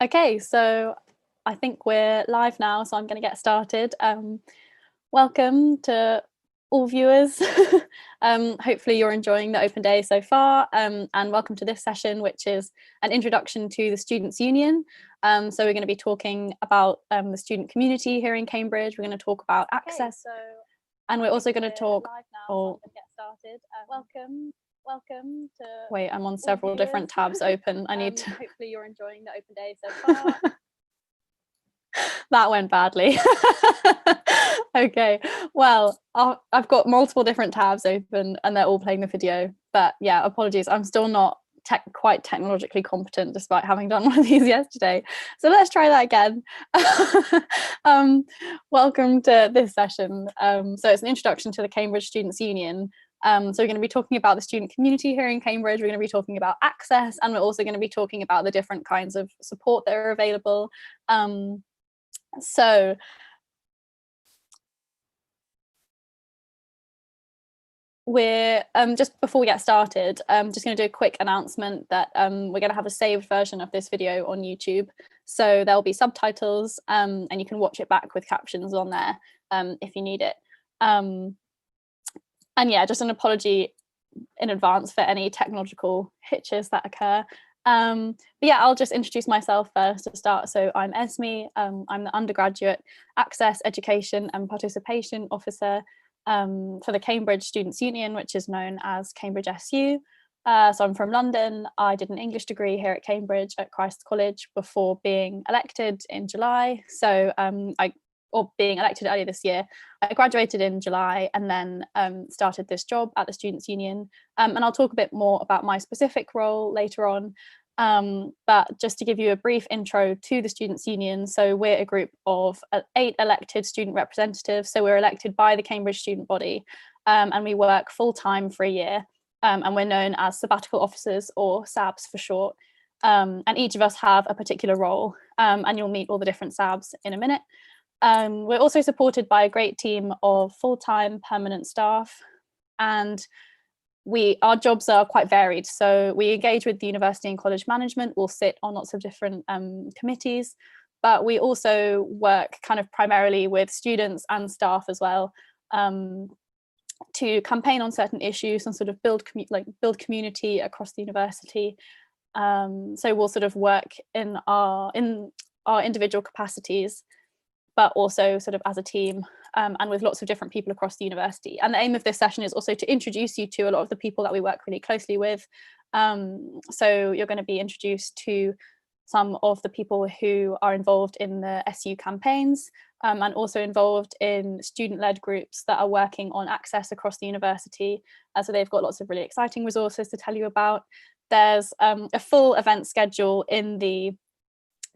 Okay, so I think we're live now, so I'm going to get started. Welcome to all viewers. Hopefully you're enjoying the open day so far, and welcome to this session, which is an introduction to the Students' Union. So we're going to be talking about the student community here in Cambridge. We're going to talk about access, and we're also going to talk. Welcome to. Wait, I'm on several different tabs open. I need to. Hopefully you're enjoying the open day so far. That went badly. Okay, well, I've got multiple different tabs open and they're all playing the video. But yeah, apologies. I'm still not quite technologically competent despite having done one of these yesterday. So let's try that again. Welcome to this session. So it's an introduction to the Cambridge Students' Union. So we're going to be talking about the student community here in Cambridge. We're going to be talking about access, and we're also going to be talking about the different kinds of support that are available. So we're just before we get started, I'm just going to do a quick announcement that we're going to have a saved version of this video on YouTube. So there'll be subtitles and you can watch it back with captions on there if you need it. And yeah, just an apology in advance for any technological hitches that occur. But yeah, I'll just introduce myself first to start. So I'm Esme. I'm the Undergraduate Access, Education and Participation Officer for the Cambridge Students' Union, which is known as Cambridge SU. So I'm from London. I did an English degree here at Cambridge at Christ's College before being elected in July. So being elected earlier this year. I graduated in July and then started this job at the Students' Union. And I'll talk a bit more about my specific role later on. But just to give you a brief intro to the Students' Union, so we're a group of 8 elected student representatives. So we're elected by the Cambridge student body and we work full-time for a year. And we're known as Sabbatical Officers, or SABs for short. And each of us have a particular role, and you'll meet all the different SABs in a minute. We're also supported by a great team of full-time permanent staff, and our jobs are quite varied. So we engage with the university and college management. We'll sit on lots of different committees, but we also work kind of primarily with students and staff as well to campaign on certain issues and sort of build community across the university. So we'll sort of work in our individual capacities, but also sort of as a team and with lots of different people across the university. And the aim of this session is also to introduce you to a lot of the people that we work really closely with. So you're going to be introduced to some of the people who are involved in the SU campaigns and also involved in student-led groups that are working on access across the university. So they've got lots of really exciting resources to tell you about. There's a full event schedule in the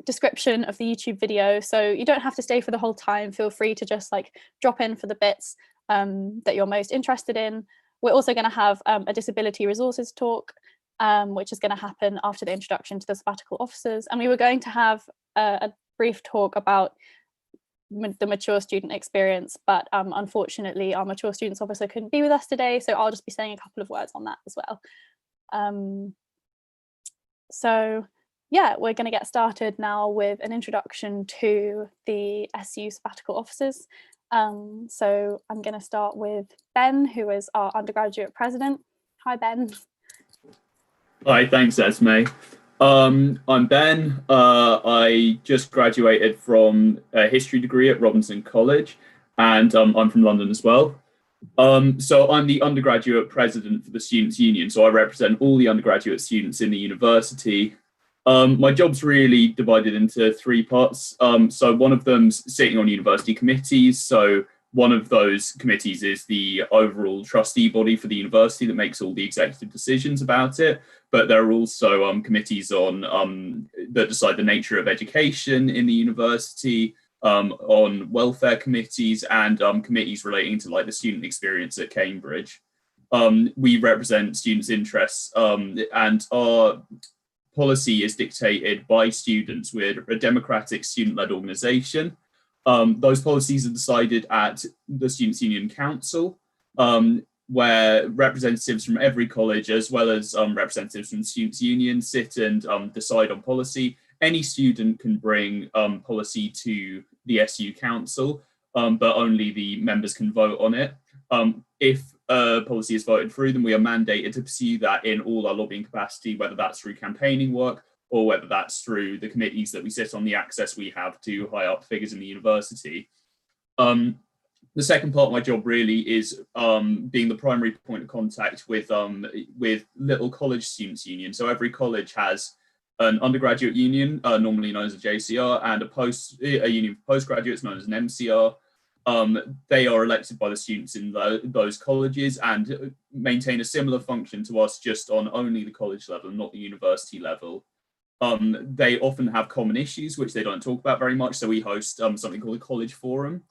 description of the YouTube video, so you don't have to stay for the whole time. Feel free to just drop in for the bits that you're most interested in. We're also going to have a disability resources talk, which is going to happen after the introduction to the sabbatical officers, and we were going to have a brief talk about the mature student experience, but unfortunately our mature students officer couldn't be with us today, so I'll just be saying a couple of words on that as well. So yeah, we're going to get started now with an introduction to the SU sabbatical officers. So I'm going to start with Ben, who is our undergraduate president. Hi, Ben. Hi, thanks, Esme. I'm Ben. I just graduated from a history degree at Robinson College, and I'm from London as well. So I'm the undergraduate president for the Students' Union, so I represent all the undergraduate students in the university. My job's really divided into 3 parts. So one of them's sitting on university committees. So one of those committees is the overall trustee body for the university that makes all the executive decisions about it. But there are also committees on that decide the nature of education in the university, on welfare committees, and committees relating to the student experience at Cambridge. We represent students' interests, and our policy is dictated by students. We're a democratic student-led organisation. Those policies are decided at the Students' Union Council, where representatives from every college, as well as representatives from the Students' Union, sit and decide on policy. any student can bring policy to the SU Council, but only the members can vote on it. If a policy is voted through, then we are mandated to pursue that in all our lobbying capacity, whether that's through campaigning work or whether that's through the committees that we sit on, the access we have to high up figures in the university. The second part of my job really is being the primary point of contact with little college students' union. So every college has an undergraduate union, normally known as a JCR, and a union for postgraduates known as an MCR. They are elected by the students in those colleges and maintain a similar function to us, just on only the college level, not the university level. They often have common issues which they don't talk about very much, so we host something called a college forum,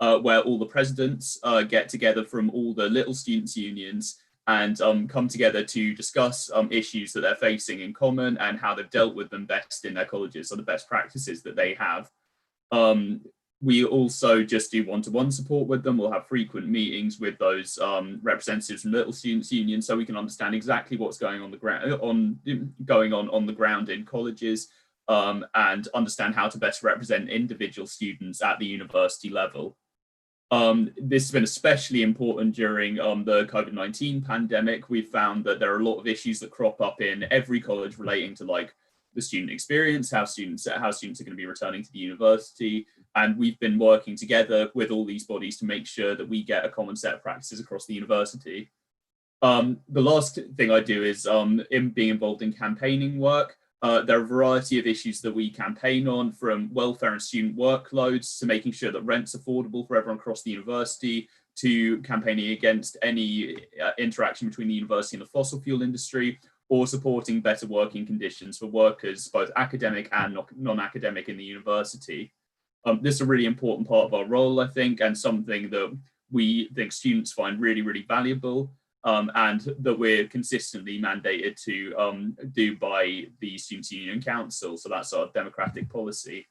where all the presidents get together from all the little students' unions and come together to discuss issues that they're facing in common and how they've dealt with them best in their colleges, so the best practices that they have. We also just do one-to-one support with them. We'll have frequent meetings with those representatives from little students' unions, so we can understand exactly what's going on the ground in colleges, and understand how to best represent individual students at the university level. This has been especially important during the COVID-19 pandemic. We've found that there are a lot of issues that crop up in every college relating to like the student experience, how students are going to be returning to the university. And we've been working together with all these bodies to make sure that we get a common set of practices across the university. The last thing I do is in being involved in campaigning work. There are a variety of issues that we campaign on, from welfare and student workloads to making sure that rent's affordable for everyone across the university, to campaigning against any interaction between the university and the fossil fuel industry, or supporting better working conditions for workers, both academic and non-academic in the university. This is a really important part of our role, I think, and something that we think students find really, really valuable. And that we're consistently mandated to do by the Students' Union Council. So that's our democratic policy.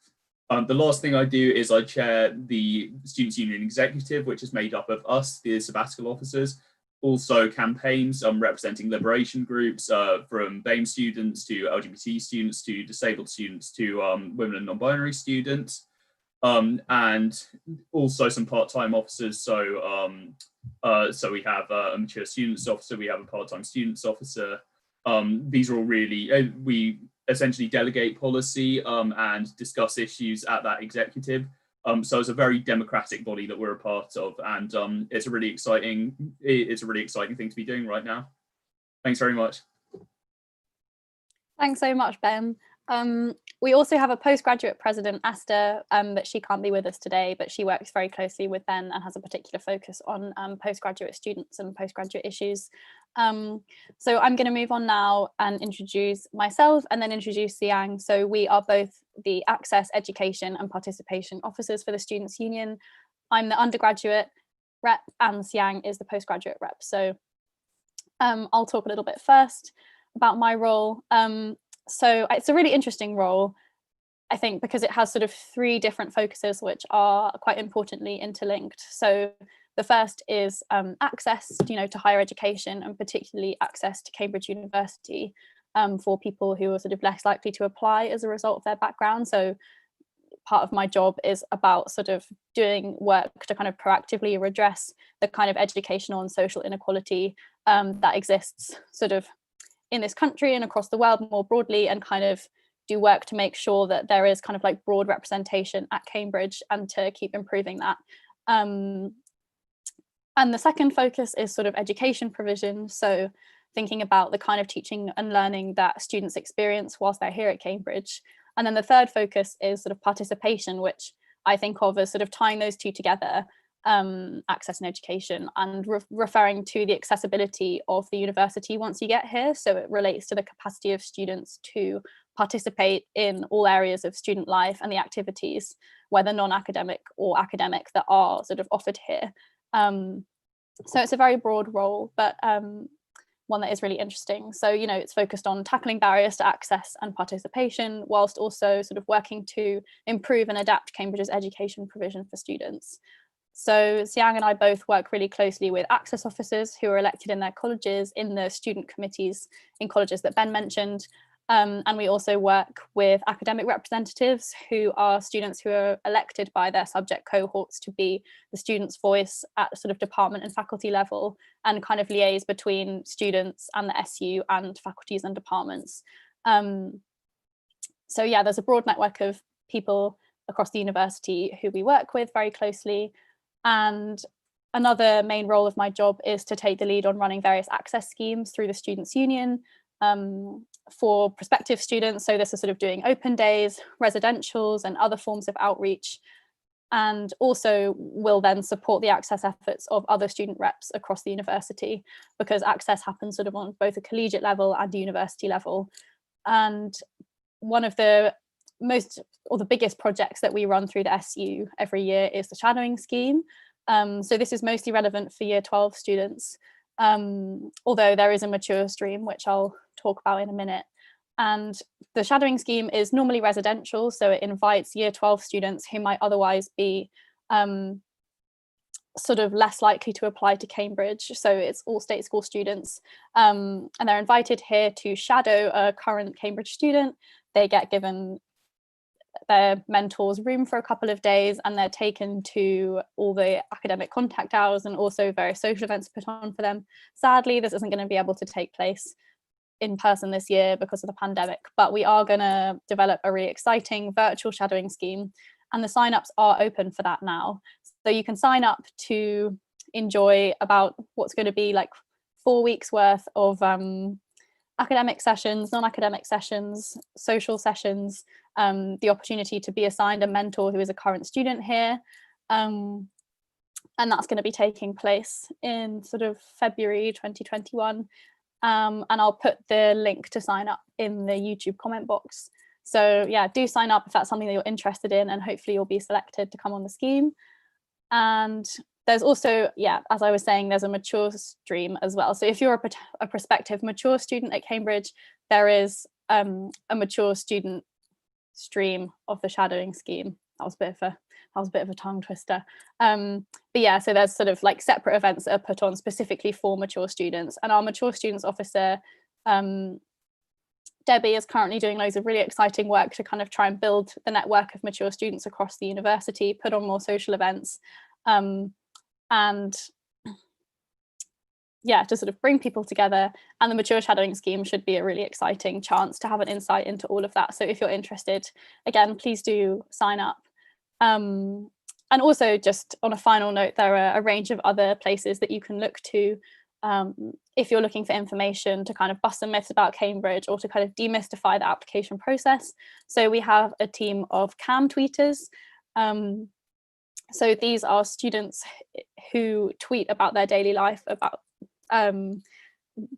The last thing I do is I chair the Students' Union Executive, which is made up of us, the Sabbatical officers, also campaigns representing liberation groups, from BAME students to LGBT students to disabled students to women and non-binary students. And also some part-time officers. So we have a mature students officer, we have a part-time students officer. These are all really, we essentially delegate policy and discuss issues at that executive. So it's a very democratic body that we're a part of, and it's a really exciting thing to be doing right now. Thanks very much. Thanks so much, Ben. We also have a postgraduate president, Esther, but she can't be with us today, but she works very closely with Ben and has a particular focus on postgraduate students and postgraduate issues. So I'm going to move on now and introduce myself and then introduce Siyang. So we are both the Access, Education and Participation Officers for the Students' Union. I'm the undergraduate rep and Siyang is the postgraduate rep. So I'll talk a little bit first about my role. So it's a really interesting role, I think, because it has sort of three different focuses, which are quite importantly interlinked. So the first is access, to higher education, and particularly access to Cambridge University for people who are sort of less likely to apply as a result of their background. So part of my job is about sort of doing work to kind of proactively redress the kind of educational and social inequality that exists sort of in this country and across the world more broadly, and kind of do work to make sure that there is kind of like broad representation at Cambridge and to keep improving that. And the second focus is sort of education provision. So thinking about the kind of teaching and learning that students experience whilst they're here at Cambridge. And then the third focus is sort of participation, which I think of as sort of tying those two together, access and education, and referring to the accessibility of the university once you get here. So it relates to the capacity of students to participate in all areas of student life and the activities, whether non-academic or academic, that are sort of offered here. So it's a very broad role, but one that is really interesting. So, it's focused on tackling barriers to access and participation, whilst also sort of working to improve and adapt Cambridge's education provision for students. So Siyang and I both work really closely with access officers who are elected in their colleges, in the student committees in colleges that Ben mentioned, And we also work with academic representatives, who are students who are elected by their subject cohorts to be the students' voice at the sort of department and faculty level, and kind of liaise between students and the SU and faculties and departments. So yeah, there's a broad network of people across the university who we work with very closely. And another main role of my job is to take the lead on running various access schemes through the Students' Union for prospective students. So this is sort of doing open days, residentials, and other forms of outreach, and also will then support the access efforts of other student reps across the university, because access happens sort of on both a collegiate level and a university level. And one of the biggest projects that we run through the SU every year is the shadowing scheme. So this is mostly relevant for year 12 students, although there is a mature stream, which I'll talk about in a minute. And the shadowing scheme is normally residential, so it invites year 12 students who might otherwise be sort of less likely to apply to Cambridge. So it's all state school students, and they're invited here to shadow a current Cambridge student. They get given their mentor's room for a couple of days, and they're taken to all the academic contact hours and also various social events put on for them. Sadly, this isn't going to be able to take place in person this year because of the pandemic, but we are going to develop a really exciting virtual shadowing scheme, and the sign-ups are open for that now. So you can sign up to enjoy about what's going to be like 4 weeks worth of academic sessions, non-academic sessions, social sessions, the opportunity to be assigned a mentor who is a current student here. And that's going to be taking place in sort of February 2021. And I'll put the link to sign up in the YouTube comment box. So yeah, do sign up if that's something that you're interested in, and hopefully you'll be selected to come on the scheme. And there's also, yeah, as I was saying, there's a mature stream as well. So if you're a prospective mature student at Cambridge, there is a mature student stream of the shadowing scheme. That was a bit of a tongue twister. But yeah, so there's sort of like separate events that are put on specifically for mature students. And our mature students officer, Debbie, is currently doing loads of really exciting work to kind of try and build the network of mature students across the university, put on more social events, and yeah, to sort of bring people together. And the mature shadowing scheme should be a really exciting chance to have an insight into all of that. So if you're interested, again, please do sign up. And also, just on a final note, there are a range of other places that you can look to if you're looking for information to kind of bust some myths about Cambridge or to kind of demystify the application process. So we have a team of CAM tweeters. So these are students who tweet about their daily life, about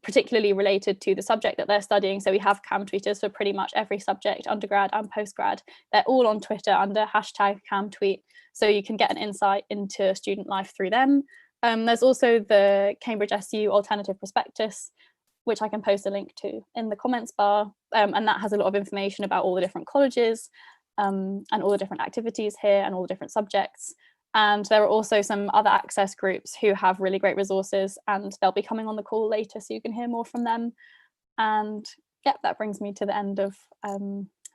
particularly related to the subject that they're studying. So we have CAM tweeters for pretty much every subject, undergrad and postgrad. They're all on Twitter under #CamTweet, so you can get an insight into student life through them. There's also the Cambridge SU Alternative Prospectus, which I can post a link to in the comments bar, and that has a lot of information about all the different colleges and all the different activities here and all the different subjects. And there are also some other access groups who have really great resources, and they'll be coming on the call later so you can hear more from them. And yeah, that brings me to the end of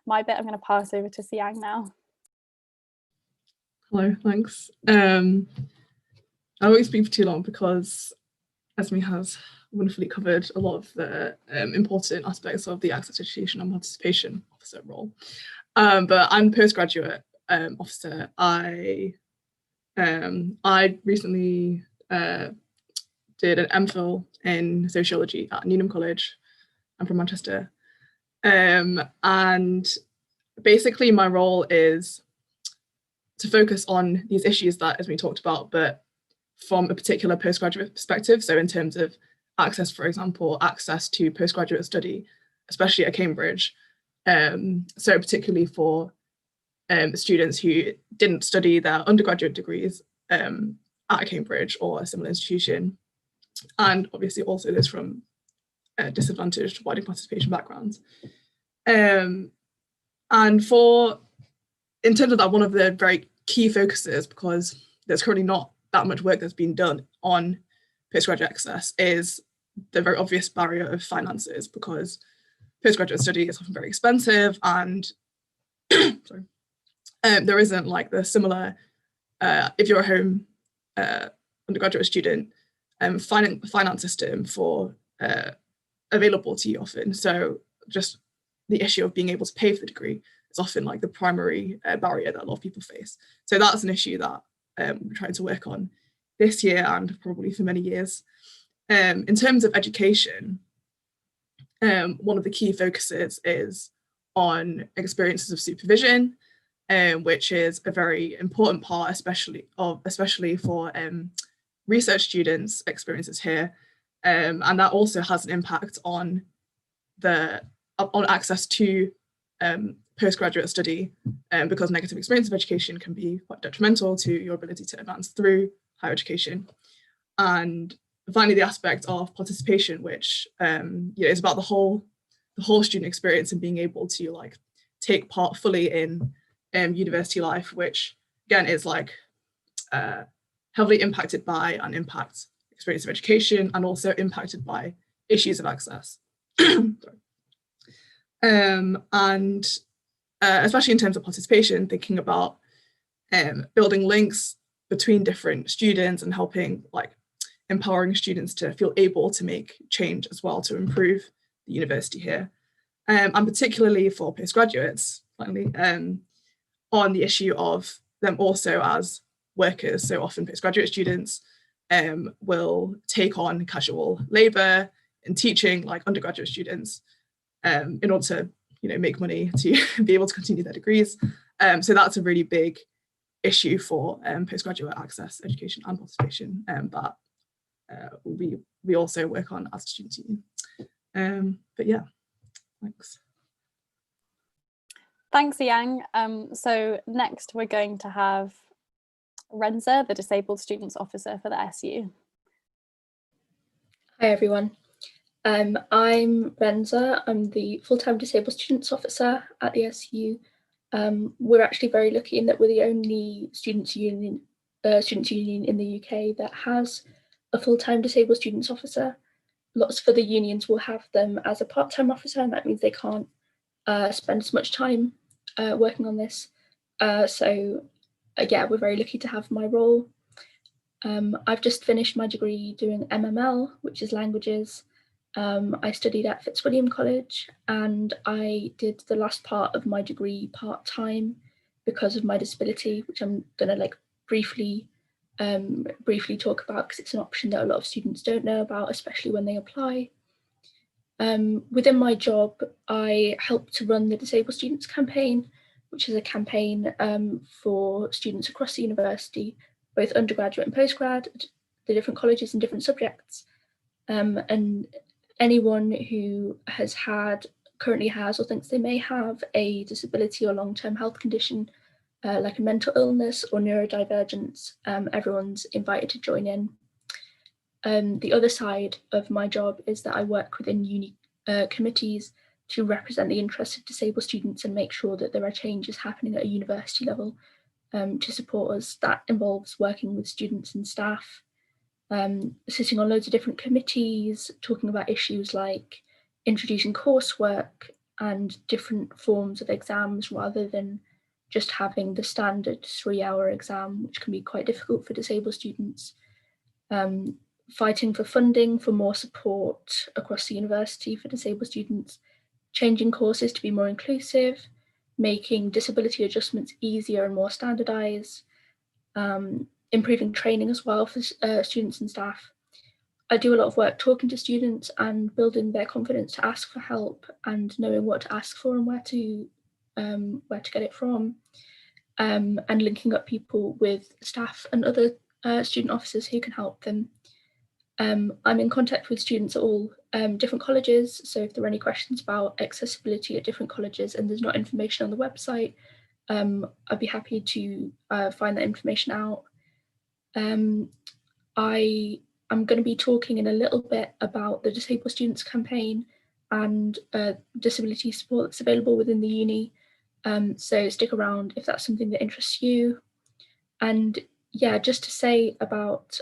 my bit. I'm going to pass over to Siyang now. Hello, thanks. I won't speak for too long because Esme has wonderfully covered a lot of the important aspects of the Access Education and Participation Officer role. But I'm postgraduate officer. I recently did an MPhil in sociology at Newnham College. I'm from Manchester. And basically my role is to focus on these issues that Esme talked about, but from a particular postgraduate perspective. So in terms of access, for example, access to postgraduate study, especially at Cambridge. So particularly for students who didn't study their undergraduate degrees at Cambridge or a similar institution. And obviously also those from disadvantaged wider participation backgrounds. And in terms of that, one of the very key focuses, because there's currently not that much work that's been done on postgraduate access, is the very obvious barrier of finances, because postgraduate study is often very expensive, and sorry, there isn't like the similar, if you're a home undergraduate student, finance system for available to you often. So just the issue of being able to pay for the degree is often like the primary barrier that a lot of people face. So that's an issue that we're trying to work on this year and probably for many years. In terms of education, one of the key focuses is on experiences of supervision, which is a very important part, especially for research students' experiences here, and that also has an impact on access to postgraduate study, because negative experience of education can be quite detrimental to your ability to advance through higher education. And finally, the aspect of participation, which is about the whole student experience and being able to like take part fully in university life, which again is like heavily impacted by and impacts experience of education, and also impacted by issues of access. And especially in terms of participation, thinking about building links between different students and helping like empowering students to feel able to make change as well to improve the university here. And particularly for postgraduates, finally, on the issue of them also as workers. So often postgraduate students will take on casual labour and teaching like undergraduate students in order to make money to be able to continue their degrees. So that's a really big issue for postgraduate access, education and participation that we also work on as a student union. But yeah, thanks. Thanks, Siyang. So next we're going to have Rensa, the Disabled Students Officer for the SU. Hi everyone. I'm Rensa. I'm the full-time Disabled Students Officer at the SU. We're actually very lucky in that we're the only students union in the UK that has a full-time Disabled Students Officer. Lots of other unions will have them as a part-time officer, and that means they can't spend as much time working on this. Yeah, we're very lucky to have my role. I've just finished my degree doing MML, which is languages. I studied at Fitzwilliam College, and I did the last part of my degree part-time because of my disability, which I'm gonna like briefly talk about because it's an option that a lot of students don't know about, especially when they apply. Within my job, I help to run the Disabled Students Campaign, which is a campaign for students across the university, both undergraduate and postgrad, the different colleges and different subjects. And anyone who currently has or thinks they may have a disability or long-term health condition, like a mental illness or neurodivergence, everyone's invited to join in. The other side of my job is that I work within uni committees to represent the interests of disabled students and make sure that there are changes happening at a university level to support us. That involves working with students and staff, sitting on loads of different committees, talking about issues like introducing coursework and different forms of exams rather than just having the standard 3-hour exam, which can be quite difficult for disabled students. Fighting for funding for more support across the university for disabled students, changing courses to be more inclusive, making disability adjustments easier and more standardised, improving training as well for students and staff. I do a lot of work talking to students and building their confidence to ask for help and knowing what to ask for and where to get it from, and linking up people with staff and other student officers who can help them. I'm in contact with students at all different colleges, so if there are any questions about accessibility at different colleges and there's not information on the website, I'd be happy to find that information out. I'm going to be talking in a little bit about the Disabled Students Campaign and disability support that's available within the uni, so stick around if that's something that interests you. And yeah, just to say about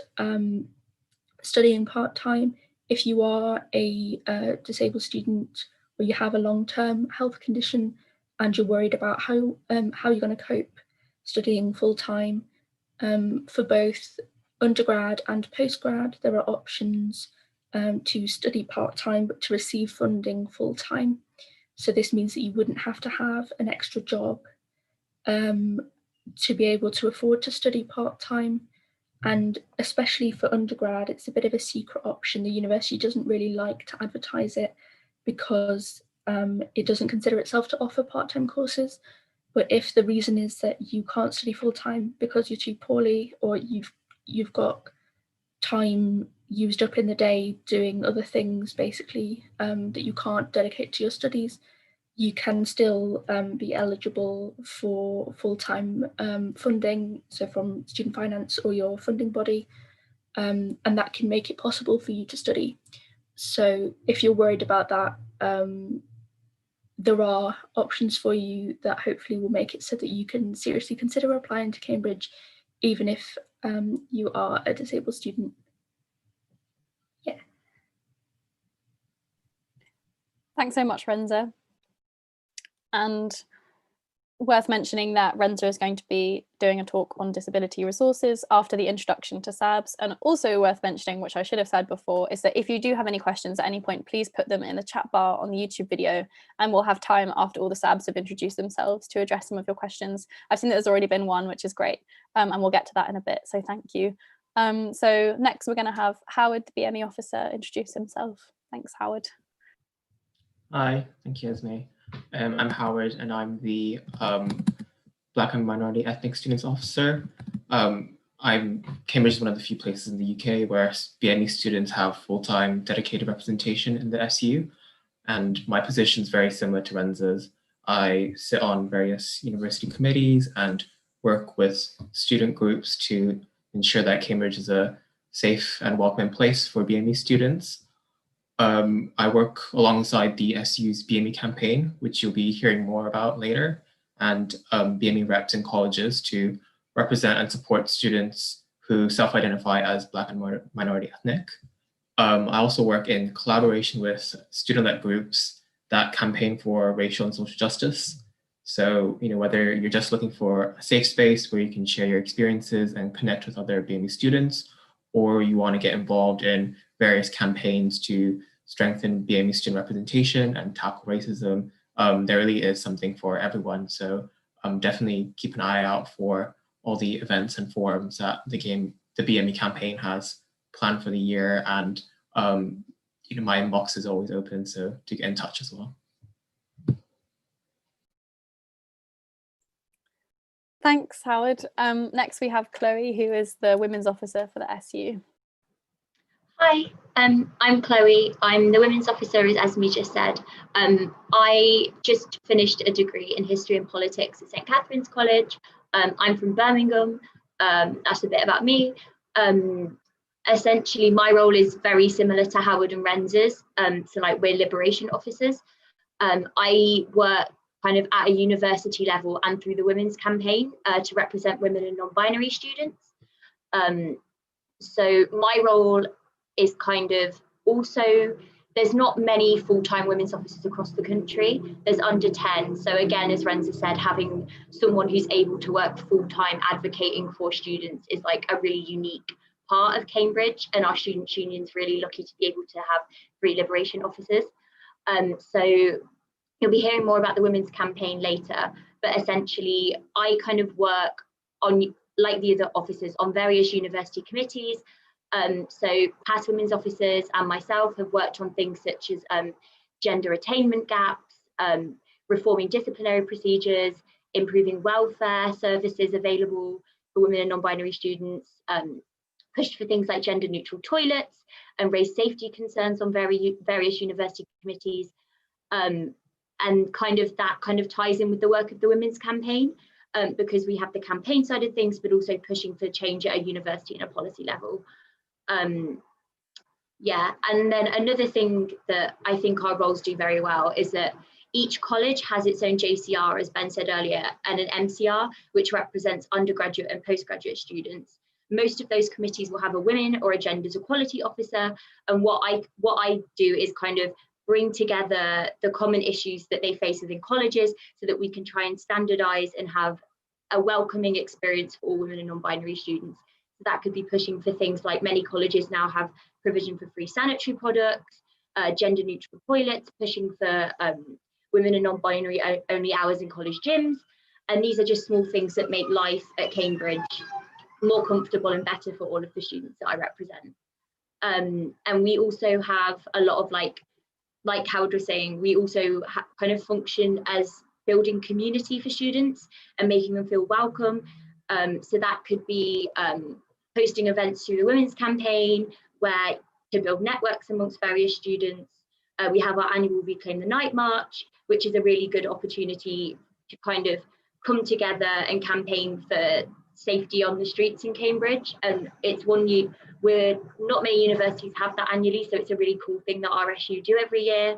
studying part-time, if you are a disabled student or or you have a long-term health condition and you're worried about how you're going to cope studying full-time. For both undergrad and postgrad, there are options to study part-time but to receive funding full-time. So this means that you wouldn't have to have an extra job to be able to afford to study part-time. And especially for undergrad, it's a bit of a secret option. The university doesn't really like to advertise it because it doesn't consider itself to offer part-time courses. But if the reason is that you can't study full-time because you're too poorly, or you've got time used up in the day doing other things, basically, that you can't dedicate to your studies, you can still be eligible for full-time funding, so from student finance or your funding body, and that can make it possible for you to study. So if you're worried about that, there are options for you that hopefully will make it so that you can seriously consider applying to Cambridge, even if you are a disabled student. Yeah. Thanks so much, Rensa. And worth mentioning that Rensa is going to be doing a talk on disability resources after the introduction to SABs. And also worth mentioning, which I should have said before, is that if you do have any questions at any point, please put them in the chat bar on the YouTube video, and we'll have time after all the SABs have introduced themselves to address some of your questions. I've seen that there's already been one, which is great, and we'll get to that in a bit, so thank you. So next we're going to have Howard, the BME Officer, introduce himself. Thanks, Howard. Hi, thank you, Esme. I'm Howard, and I'm the Black and Minority Ethnic Students Officer. Cambridge is one of the few places in the UK where BME students have full-time dedicated representation in the SU, and my position is very similar to Rensa's. I sit on various university committees and work with student groups to ensure that Cambridge is a safe and welcoming place for BME students. I work alongside the SU's BME campaign, which you'll be hearing more about later, and BME reps in colleges to represent and support students who self-identify as Black and minority ethnic. I also work in collaboration with student-led groups that campaign for racial and social justice. So, whether you're just looking for a safe space where you can share your experiences and connect with other BME students, or you want to get involved in various campaigns to strengthen BME student representation and tackle racism, there really is something for everyone. So definitely keep an eye out for all the events and forums that the BME campaign has planned for the year. And my inbox is always open, so to get in touch as well. Thanks, Howard. Next we have Chloe, who is the Women's Officer for the SU. Hi, I'm Chloe. I'm the Women's Officer, as Esme just said. I just finished a degree in History and Politics at St. Catherine's College. I'm from Birmingham. That's a bit about me. Essentially, my role is very similar to Howard and Rensa's. So we're liberation officers. I work kind of at a university level and through the Women's Campaign to represent women and non-binary students. So my role is kind of also, there's not many full-time women's officers across the country. There's under 10. So again, as Rensa said, having someone who's able to work full-time advocating for students is like a really unique part of Cambridge, and our students' union's really lucky to be able to have 3 liberation officers. So you'll be hearing more about the Women's Campaign later, but essentially I kind of work on, like the other officers, on various university committees. So past women's officers and myself have worked on things such as gender attainment gaps, reforming disciplinary procedures, improving welfare services available for women and non-binary students, pushed for things like gender neutral toilets, and raised safety concerns on various university committees. And that kind of ties in with the work of the Women's Campaign, because we have the campaign side of things, but also pushing for change at a university and a policy level. Yeah, and then another thing that I think our roles do very well is that each college has its own JCR, as Ben said earlier, and an MCR, which represents undergraduate and postgraduate students. Most of those committees will have a women or a genders equality officer, and what I do is kind of bring together the common issues that they face within colleges so that we can try and standardise and have a welcoming experience for all women and non-binary students. So that could be pushing for things like many colleges now have provision for free sanitary products, gender neutral toilets, pushing for women and non-binary only hours in college gyms. And these are just small things that make life at Cambridge more comfortable and better for all of the students that I represent. And we also have a lot of like Howard was saying, we also kind of function as building community for students and making them feel welcome. So that could be hosting events through the Women's Campaign, where to build networks amongst various students. We have our annual Reclaim the Night March, which is a really good opportunity to kind of come together and campaign for safety on the streets in Cambridge. And it's one where not many universities have that annually, so it's a really cool thing that RSU do every year.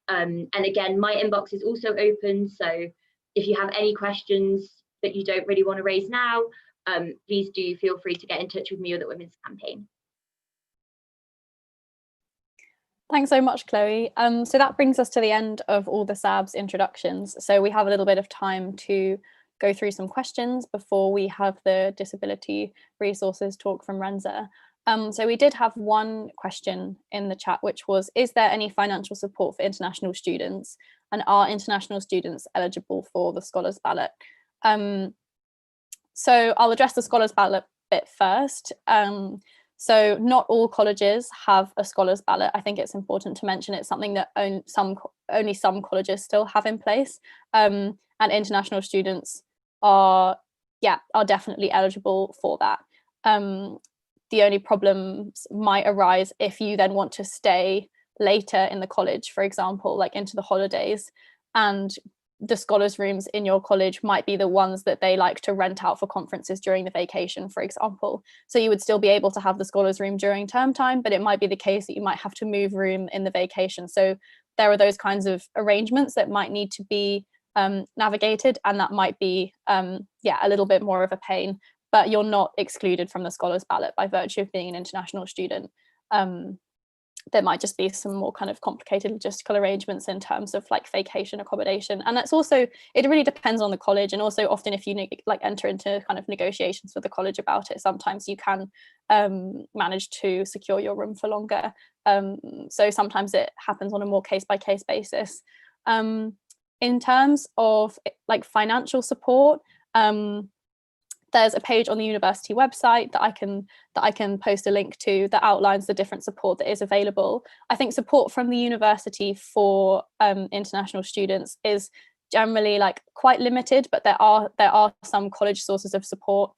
And again, my inbox is also open, so if you have any questions that you don't really want to raise now, please do feel free to get in touch with me or the Women's Campaign. Thanks so much, Chloe. So that brings us to the end of all the SAB's introductions. So we have a little bit of time to go through some questions before we have the disability resources talk from Rensa. So we did have one question in the chat, which was, is there any financial support for international students, and are international students eligible for the Scholars Ballot? So I'll address the Scholars Ballot bit first. So not all colleges have a Scholars Ballot. I think it's important to mention it's something that only some colleges still have in place, and international students are definitely eligible for that. The only problems might arise if you then want to stay later in the college, for example, like into the holidays, and the scholars rooms in your college might be the ones that they like to rent out for conferences during the vacation, for example. So you would still be able to have the scholars room during term time, but it might be the case that you might have to move room in the vacation. So there are those kinds of arrangements that might need to be navigated, and that might be a little bit more of a pain, but you're not excluded from the Scholars Ballot by virtue of being an international student. There might just be some more kind of complicated logistical arrangements in terms of like vacation accommodation, and that's also, it really depends on the college, and also often if you like enter into kind of negotiations with the college about it, sometimes you can manage to secure your room for longer. So sometimes it happens on a more case-by-case basis. In terms of like financial support, there's a page on the university website that I can post a link to that outlines the different support that is available. I think support from the university for international students is generally like quite limited, but there are some college sources of support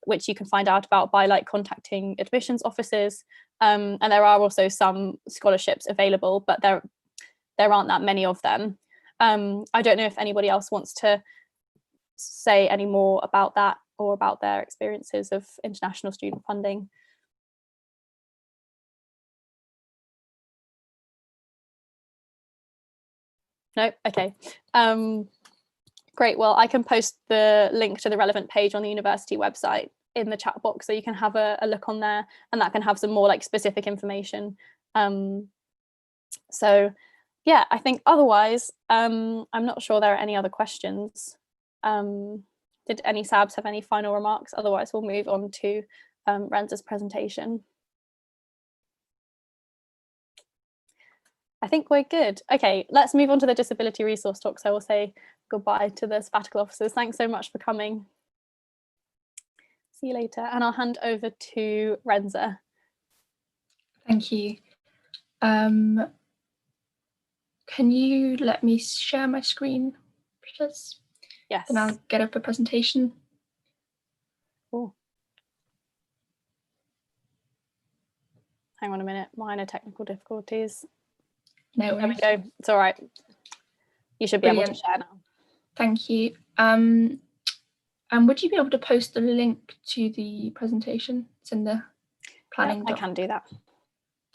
which you can find out about by like contacting admissions officers, and there are also some scholarships available, but there aren't that many of them. I don't know if anybody else wants to say any more about that or about their experiences of international student funding. No? Okay. Great. Well, I can post the link to the relevant page on the university website in the chat box, so you can have a look on there, and that can have some more like specific information. So yeah, I think otherwise, I'm not sure there are any other questions. Did any SABs have any final remarks? Otherwise, we'll move on to Rensa's presentation. I think we're good. Okay, let's move on to the disability resource talk. So I will say goodbye to the sabbatical officers. Thanks so much for coming. See you later. And I'll hand over to Rensa. Thank you. Can you let me share my screen, please? Yes. And I'll get up a presentation. Cool. Hang on a minute, minor technical difficulties. No, there we go. It's all right. You should be able to share now. Thank you. And would you be able to post the link to the presentation? It's in the planning doc. I can do that.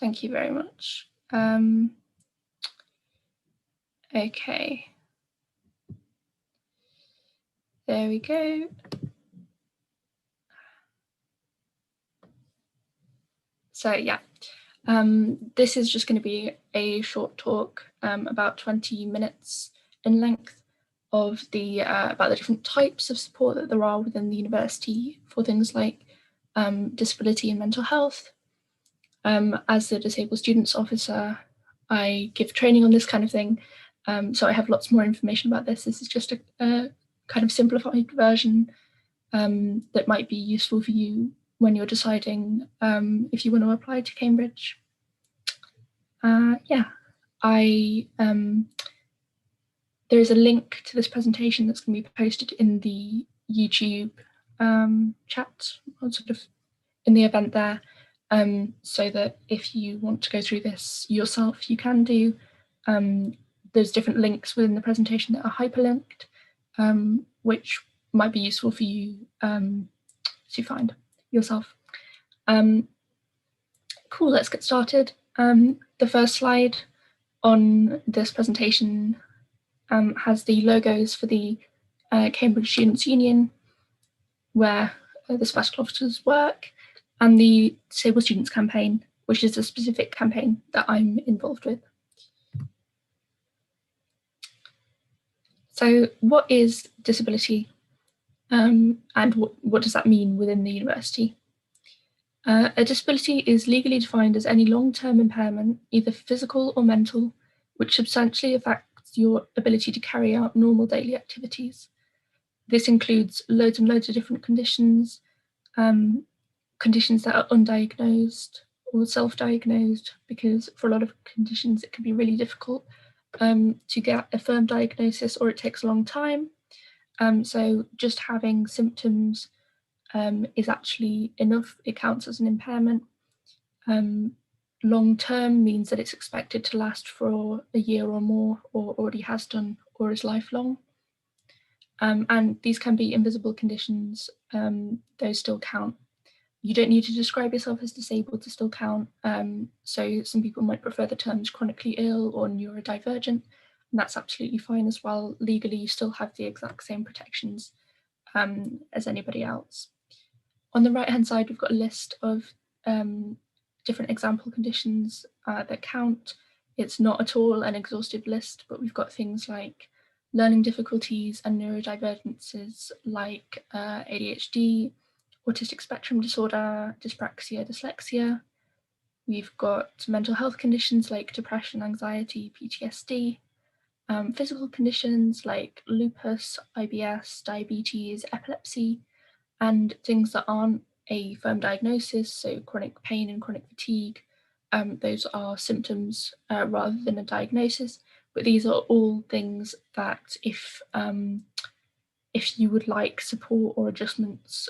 Thank you very much. Okay. There we go. So yeah, This is just going to be a short talk, about 20 minutes in length, of the about the different types of support that there are within the university for things like disability and mental health. As the Disabled Students Officer, I give training on this kind of thing, so I have lots more information about this. This is just a kind of simplified version that might be useful for you when you're deciding if you want to apply to Cambridge. There is a link to this presentation that's going to be posted in the YouTube chat, or sort of in the event there, so that if you want to go through this yourself, you can do. There's different links within the presentation that are hyperlinked, which might be useful for you to find yourself. Cool, let's get started. The first slide on this presentation has the logos for the Cambridge Students' Union, where the Sabbatical officers work, and the Disabled Students Campaign, which is a specific campaign that I'm involved with. So what is disability, and what does that mean within the university? A disability is legally defined as any long-term impairment, either physical or mental, which substantially affects your ability to carry out normal daily activities. This includes loads and loads of different conditions, conditions that are undiagnosed or self-diagnosed, because for a lot of conditions it can be really difficult to get a firm diagnosis, or it takes a long time. So just having symptoms is actually enough. It counts as an impairment. Long term means that it's expected to last for a year or more, or already has done, or is lifelong. And these can be invisible conditions. Those still count. You don't need to describe yourself as disabled to still count. So some people might prefer the terms chronically ill or neurodivergent, and that's absolutely fine as well. Legally, you still have the exact same protections as anybody else. On the right-hand side, we've got a list of different example conditions that count. It's not at all an exhaustive list, but we've got things like learning difficulties and neurodivergences like ADHD, autistic spectrum disorder, dyspraxia, dyslexia. We've got mental health conditions like depression, anxiety, PTSD, physical conditions like lupus, IBS, diabetes, epilepsy, and things that aren't a firm diagnosis, so chronic pain and chronic fatigue. Those are symptoms rather than a diagnosis, but these are all things that if you would like support or adjustments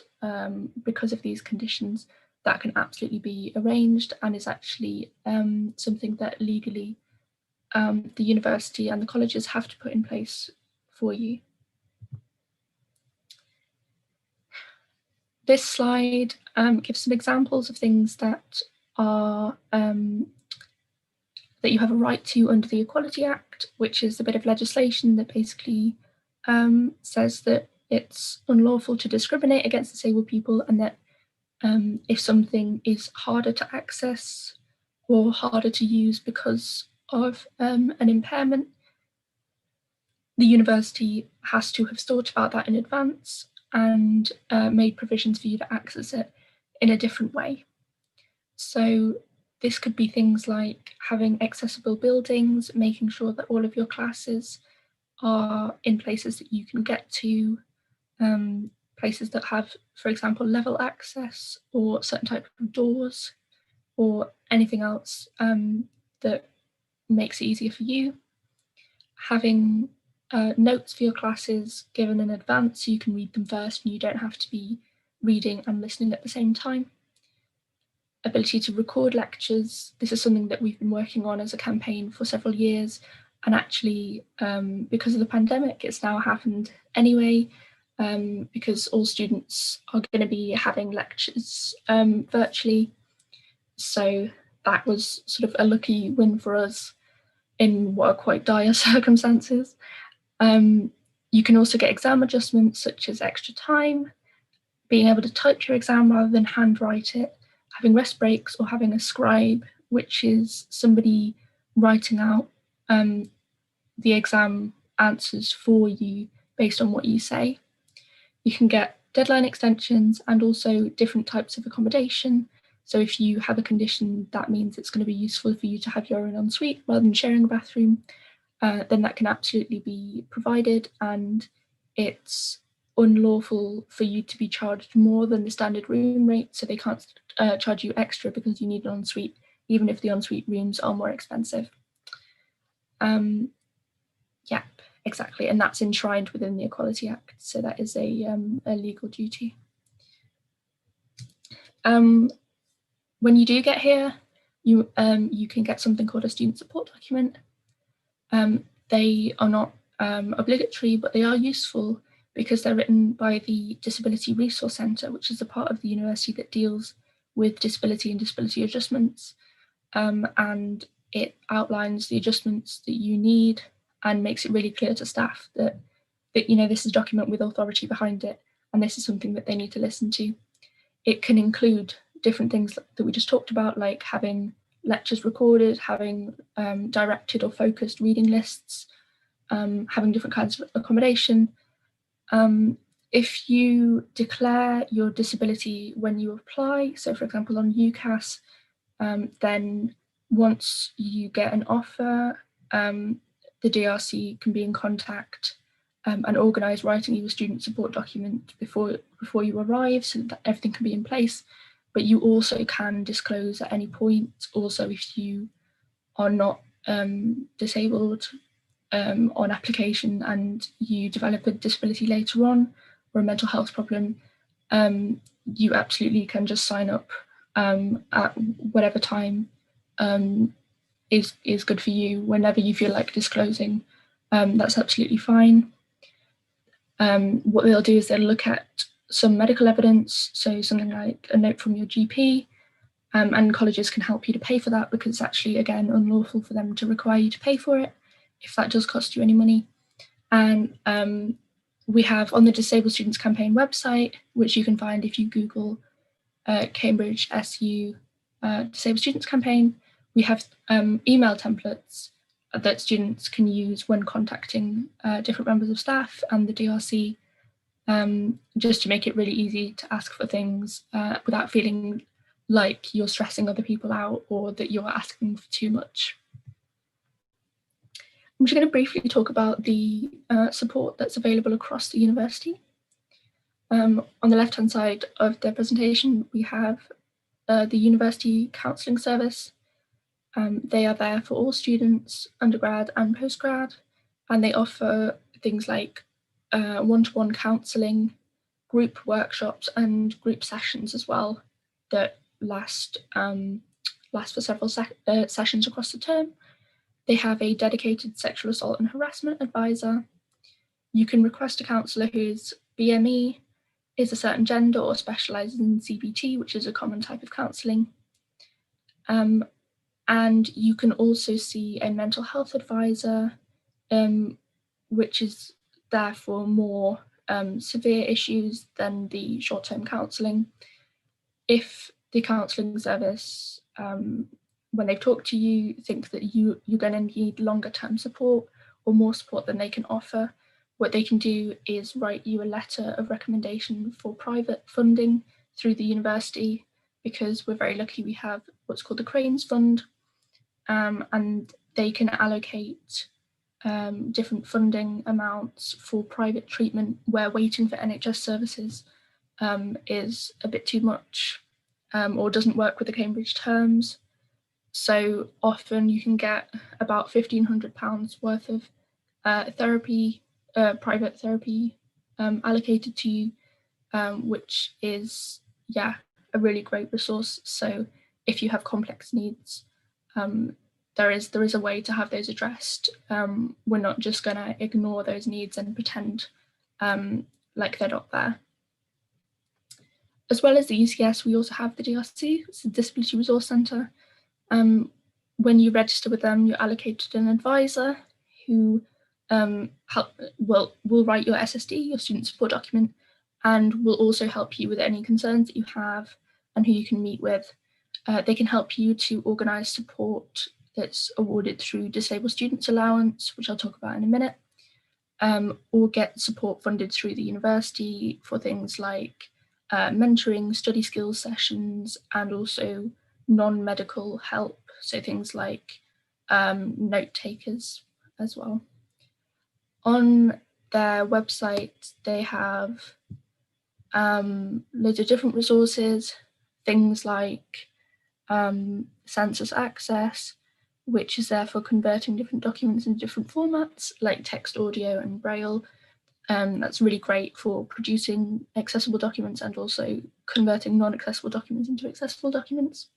because of these conditions, that can absolutely be arranged, and is actually something that legally the university and the colleges have to put in place for you. This slide gives some examples of things that are that you have a right to under the Equality Act, which is a bit of legislation that basically says that it's unlawful to discriminate against disabled people, and that if something is harder to access or harder to use because of an impairment, the university has to have thought about that in advance and made provisions for you to access it in a different way. So this could be things like having accessible buildings, making sure that all of your classes are in places that you can get to, places that have, for example, level access or certain type of doors, or anything else that makes it easier for you. Having notes for your classes given in advance so you can read them first and you don't have to be reading and listening at the same time. Ability to record lectures. This is something that we've been working on as a campaign for several years, and actually because of the pandemic it's now happened anyway, because all students are going to be having lectures virtually. So that was sort of a lucky win for us in what are quite dire circumstances. You can also get exam adjustments such as extra time, being able to type your exam rather than handwrite it, having rest breaks, or having a scribe which is somebody writing out the exam answers for you based on what you say. You can get deadline extensions and also different types of accommodation. So if you have a condition that means it's going to be useful for you to have your own ensuite rather than sharing a bathroom, then that can absolutely be provided, and it's unlawful for you to be charged more than the standard room rate, so they can't charge you extra because you need an ensuite, even if the ensuite rooms are more expensive. Yeah, exactly, and that's enshrined within the Equality Act, so that is a legal duty. When you do get here, you can get something called a student support document. They are not obligatory, but they are useful because they're written by the Disability Resource Centre, which is a part of the university that deals with disability and disability adjustments. And it outlines the adjustments that you need and makes it really clear to staff that you know, this is a document with authority behind it, and this is something that they need to listen to. It can include different things that we just talked about, like having lectures recorded, having directed or focused reading lists, having different kinds of accommodation. If you declare your disability when you apply, so for example on UCAS, then once you get an offer, the DRC can be in contact and organise writing you a student support document before you arrive, so that everything can be in place. But you also can disclose at any point, also if you are not disabled on application and you develop a disability later on or a mental health problem, you absolutely can just sign up at whatever time is good for you, whenever you feel like disclosing. That's absolutely fine. What they'll do is they'll look at some medical evidence, so something like a note from your GP, and colleges can help you to pay for that, because it's actually, again, unlawful for them to require you to pay for it if that does cost you any money. And we have on the Disabled Students Campaign website, which you can find if you Google Cambridge SU Disabled Students Campaign, we have email templates that students can use when contacting different members of staff and the DRC, just to make it really easy to ask for things without feeling like you're stressing other people out or that you're asking for too much. I'm just going to briefly talk about the support that's available across the university. On the left-hand side of the presentation, we have the University Counselling Service. They are there for all students, undergrad and postgrad, and they offer things like one-to-one counselling, group workshops and group sessions as well that last for several sessions across the term. They have a dedicated sexual assault and harassment advisor. You can request a counsellor who is BME, is a certain gender or specialises in CBT, which is a common type of counselling. And you can also see a mental health advisor, which is there for more severe issues than the short-term counselling. If the counselling service, when they've talked to you, think that you're going to need longer-term support or more support than they can offer, what they can do is write you a letter of recommendation for private funding through the university, because we're very lucky we have what's called the Cranes Fund, and they can allocate different funding amounts for private treatment where waiting for NHS services is a bit too much or doesn't work with the Cambridge terms. So often you can get about £1,500 worth of therapy, private therapy allocated to you, which is, yeah, a really great resource. So if you have complex needs, there is a way to have those addressed. We're not just going to ignore those needs and pretend like they're not there. As well as the UCS, we also have the DRC, it's the Disability Resource Centre. When you register with them, you're allocated an advisor who will write your SSD, your student support document, and will also help you with any concerns that you have and who you can meet with. They can help you to organise support that's awarded through Disabled Students Allowance, which I'll talk about in a minute, or get support funded through the university for things like mentoring, study skills sessions, and also non-medical help, so things like note takers as well. On their website, they have loads of different resources, things like census access, which is there for converting different documents into different formats like text, audio, and braille. That's really great for producing accessible documents and also converting non-accessible documents into accessible documents.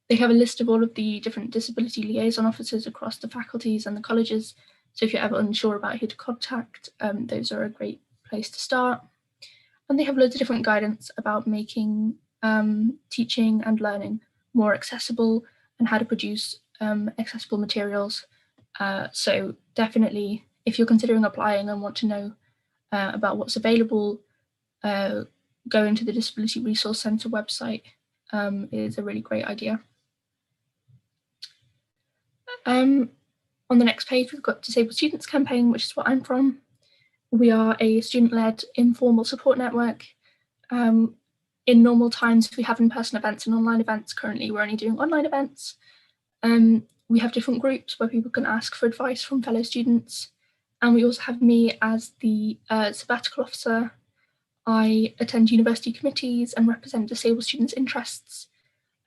They have a list of all of the different disability liaison officers across the faculties and the colleges. So if you're ever unsure about who to contact, those are a great place to start. And they have loads of different guidance about making teaching and learning more accessible and how to produce accessible materials. So definitely, if you're considering applying and want to know about what's available, going to the Disability Resource Centre website is a really great idea. On the next page, we've got Disabled Students Campaign, which is what I'm from. We are a student-led informal support network. In normal times, we have in-person events and online events. Currently, we're only doing online events. We have different groups where people can ask for advice from fellow students. And we also have me as the Sabbatical Officer. I attend university committees and represent disabled students' interests.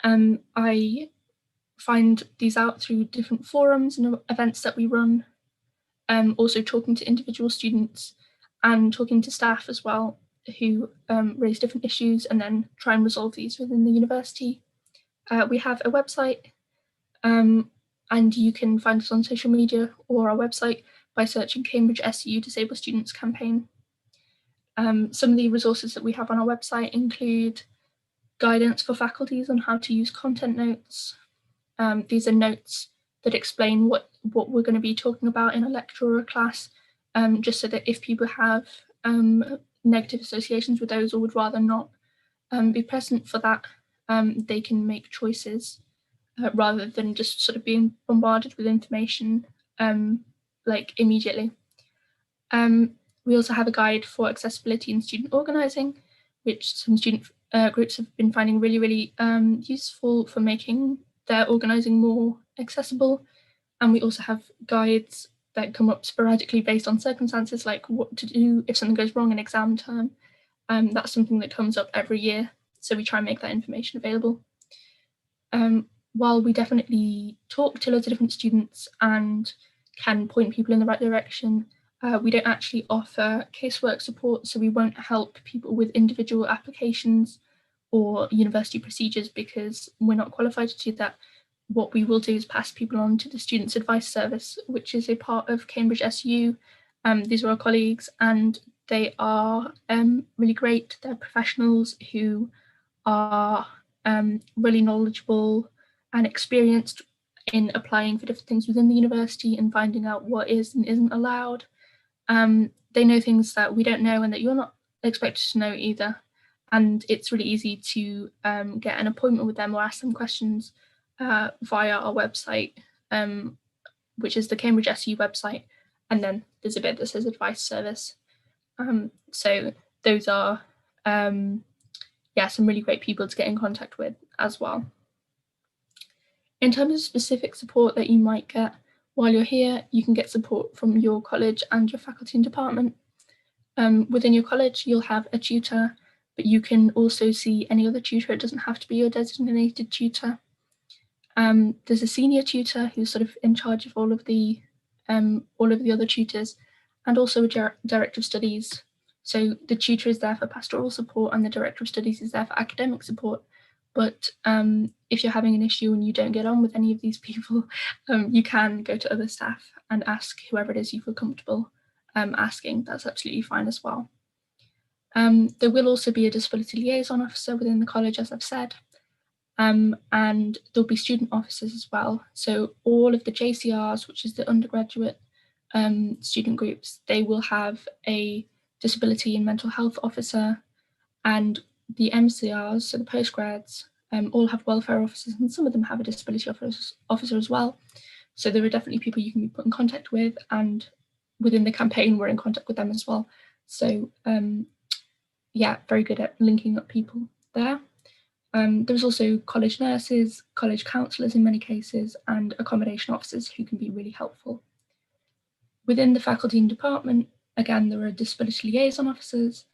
I find these out through different forums and events that we run. Also talking to individual students and talking to staff as well, who raise different issues and then try and resolve these within the university. We have a website, and you can find us on social media or our website by searching Cambridge SU Disabled Students Campaign. Some of the resources that we have on our website include guidance for faculties on how to use content notes. These are notes that explain what we're going to be talking about in a lecture or a class, just so that if people have negative associations with those or would rather not be present for that, they can make choices rather than just sort of being bombarded with information like immediately. We also have a guide for accessibility in student organising, which some student groups have been finding really, really useful for making their organising more accessible. And we also have guides that come up sporadically based on circumstances, like what to do if something goes wrong in exam term. That's something that comes up every year, so we try and make that information available. While we definitely talk to loads of different students and can point people in the right direction, we don't actually offer casework support, so we won't help people with individual applications or university procedures because we're not qualified to do that. What we will do is pass people on to the Students' Advice Service, which is a part of Cambridge SU. These are our colleagues and they are really great. They're professionals who are really knowledgeable and experienced in applying for different things within the university and finding out what is and isn't allowed. They know things that we don't know and that you're not expected to know either. And it's really easy to get an appointment with them or ask them questions via our website, which is the Cambridge SU website. And then there's a bit that says Advice Service. So those are some really great people to get in contact with as well. In terms of specific support that you might get while you're here, you can get support from your college and your faculty and department. Within your college, you'll have a tutor, but you can also see any other tutor. It doesn't have to be your designated tutor. There's a senior tutor who's sort of in charge of all of the other tutors, and also a director of studies. So the tutor is there for pastoral support and the director of studies is there for academic support. But if you're having an issue and you don't get on with any of these people, you can go to other staff and ask whoever it is you feel comfortable asking. That's absolutely fine as well. There will also be a disability liaison officer within the college, as I've said, and there'll be student officers as well. So all of the JCRs, which is the undergraduate student groups, they will have a disability and mental health officer, and the MCRs, so the postgrads, all have welfare officers, and some of them have a disability officer as well. So there are definitely people you can be put in contact with, and within the campaign we're in contact with them as well. So yeah, very good at linking up people there. There's also college nurses, college counsellors in many cases, and accommodation officers who can be really helpful. Within the faculty and department, again, there are disability liaison officers.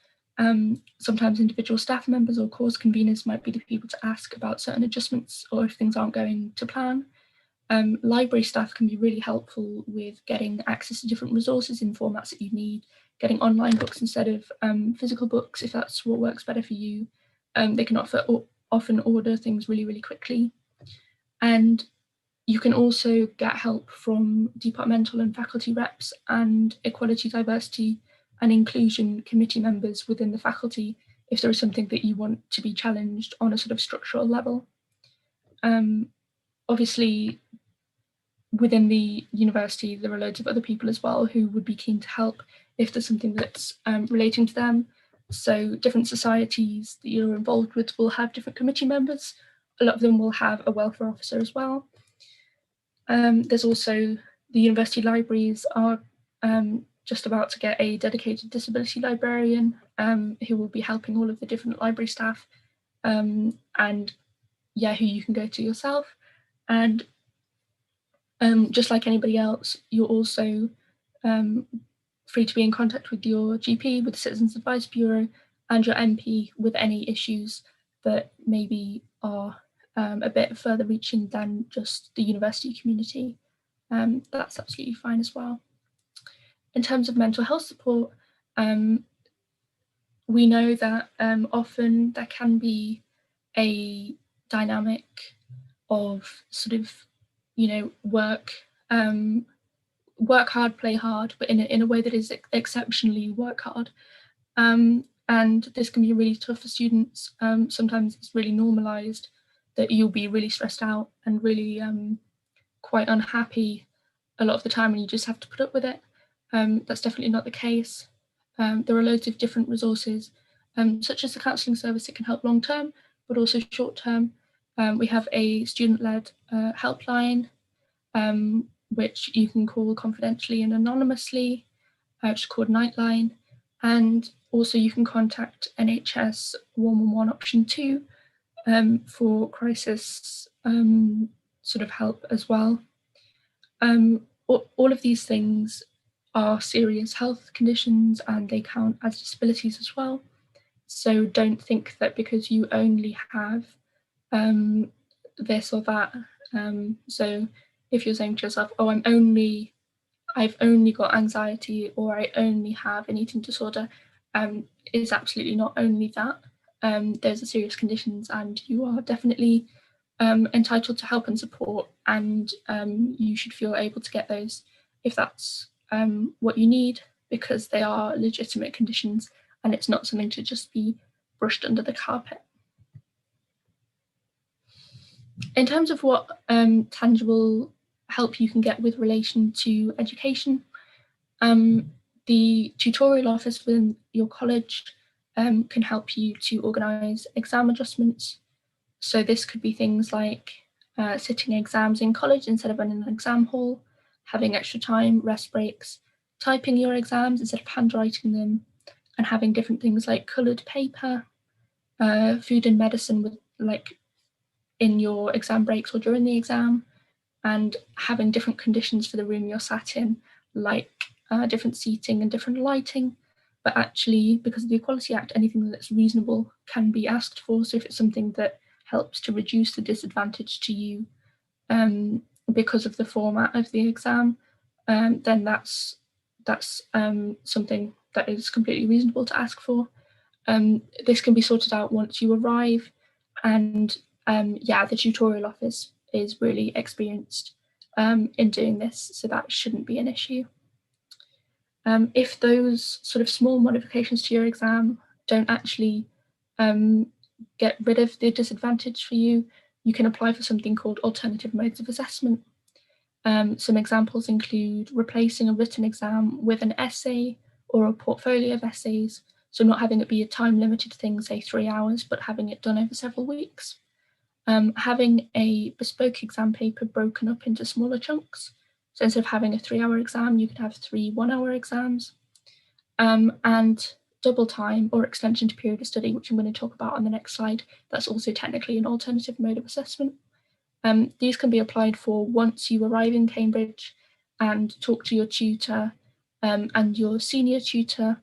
Sometimes individual staff members or course conveners might be the people to ask about certain adjustments or if things aren't going to plan. Library staff can be really helpful with getting access to different resources in formats that you need, getting online books instead of physical books, if that's what works better for you. They can often order things really, really quickly. And you can also get help from departmental and faculty reps and equality, diversity and inclusion committee members within the faculty if there is something that you want to be challenged on a sort of structural level. Obviously, within the university, there are loads of other people as well who would be keen to help if there's something that's relating to them. So different societies that you're involved with will have different committee members. A lot of them will have a welfare officer as well. There's also the university libraries are just about to get a dedicated disability librarian who will be helping all of the different library staff, and yeah, who you can go to yourself. And just like anybody else, you're also free to be in contact with your GP, with the Citizens Advice Bureau, and your MP with any issues that maybe are a bit further reaching than just the university community. That's absolutely fine as well. In terms of mental health support, we know that often there can be a dynamic of sort of, you know, work hard, play hard, but in a way that is exceptionally work hard. And this can be really tough for students. Sometimes it's really normalized that you'll be really stressed out and really quite unhappy a lot of the time, and you just have to put up with it. That's definitely not the case. There are loads of different resources, such as the counselling service that can help long term, but also short term. We have a student-led helpline, which you can call confidentially and anonymously, which is called Nightline. And also you can contact NHS 111 option 2 for crisis sort of help as well. All of these things are serious health conditions and they count as disabilities as well. So don't think that because you only have this or that. So if you're saying to yourself, oh, I've only got anxiety or I only have an eating disorder, it's absolutely not only that. Those are serious conditions and you are definitely entitled to help and support, and you should feel able to get those if that's what you need, because they are legitimate conditions and it's not something to just be brushed under the carpet. In terms of what tangible help you can get with relation to education, the tutorial office within your college can help you to organise exam adjustments. So this could be things like sitting exams in college instead of in an exam hall, having extra time, rest breaks, typing your exams instead of handwriting them, and having different things like coloured paper, food and medicine with like in your exam breaks or during the exam, and having different conditions for the room you're sat in, like different seating and different lighting. But actually, because of the Equality Act, anything that's reasonable can be asked for. So if it's something that helps to reduce the disadvantage to you because of the format of the exam, then that's something that is completely reasonable to ask for. This can be sorted out once you arrive, and yeah, the tutorial office is really experienced in doing this, so that shouldn't be an issue. If those sort of small modifications to your exam don't actually get rid of the disadvantage for you, you can apply for something called alternative modes of assessment. Some examples include replacing a written exam with an essay or a portfolio of essays, so not having it be a time limited thing, say 3 hours, but having it done over several weeks. Having a bespoke exam paper broken up into smaller chunks. So instead of having a 3-hour exam, you could have 3 1-hour exams. And double time or extension to period of study, which I'm going to talk about on the next slide. That's also technically an alternative mode of assessment. These can be applied for once you arrive in Cambridge and talk to your tutor and your senior tutor.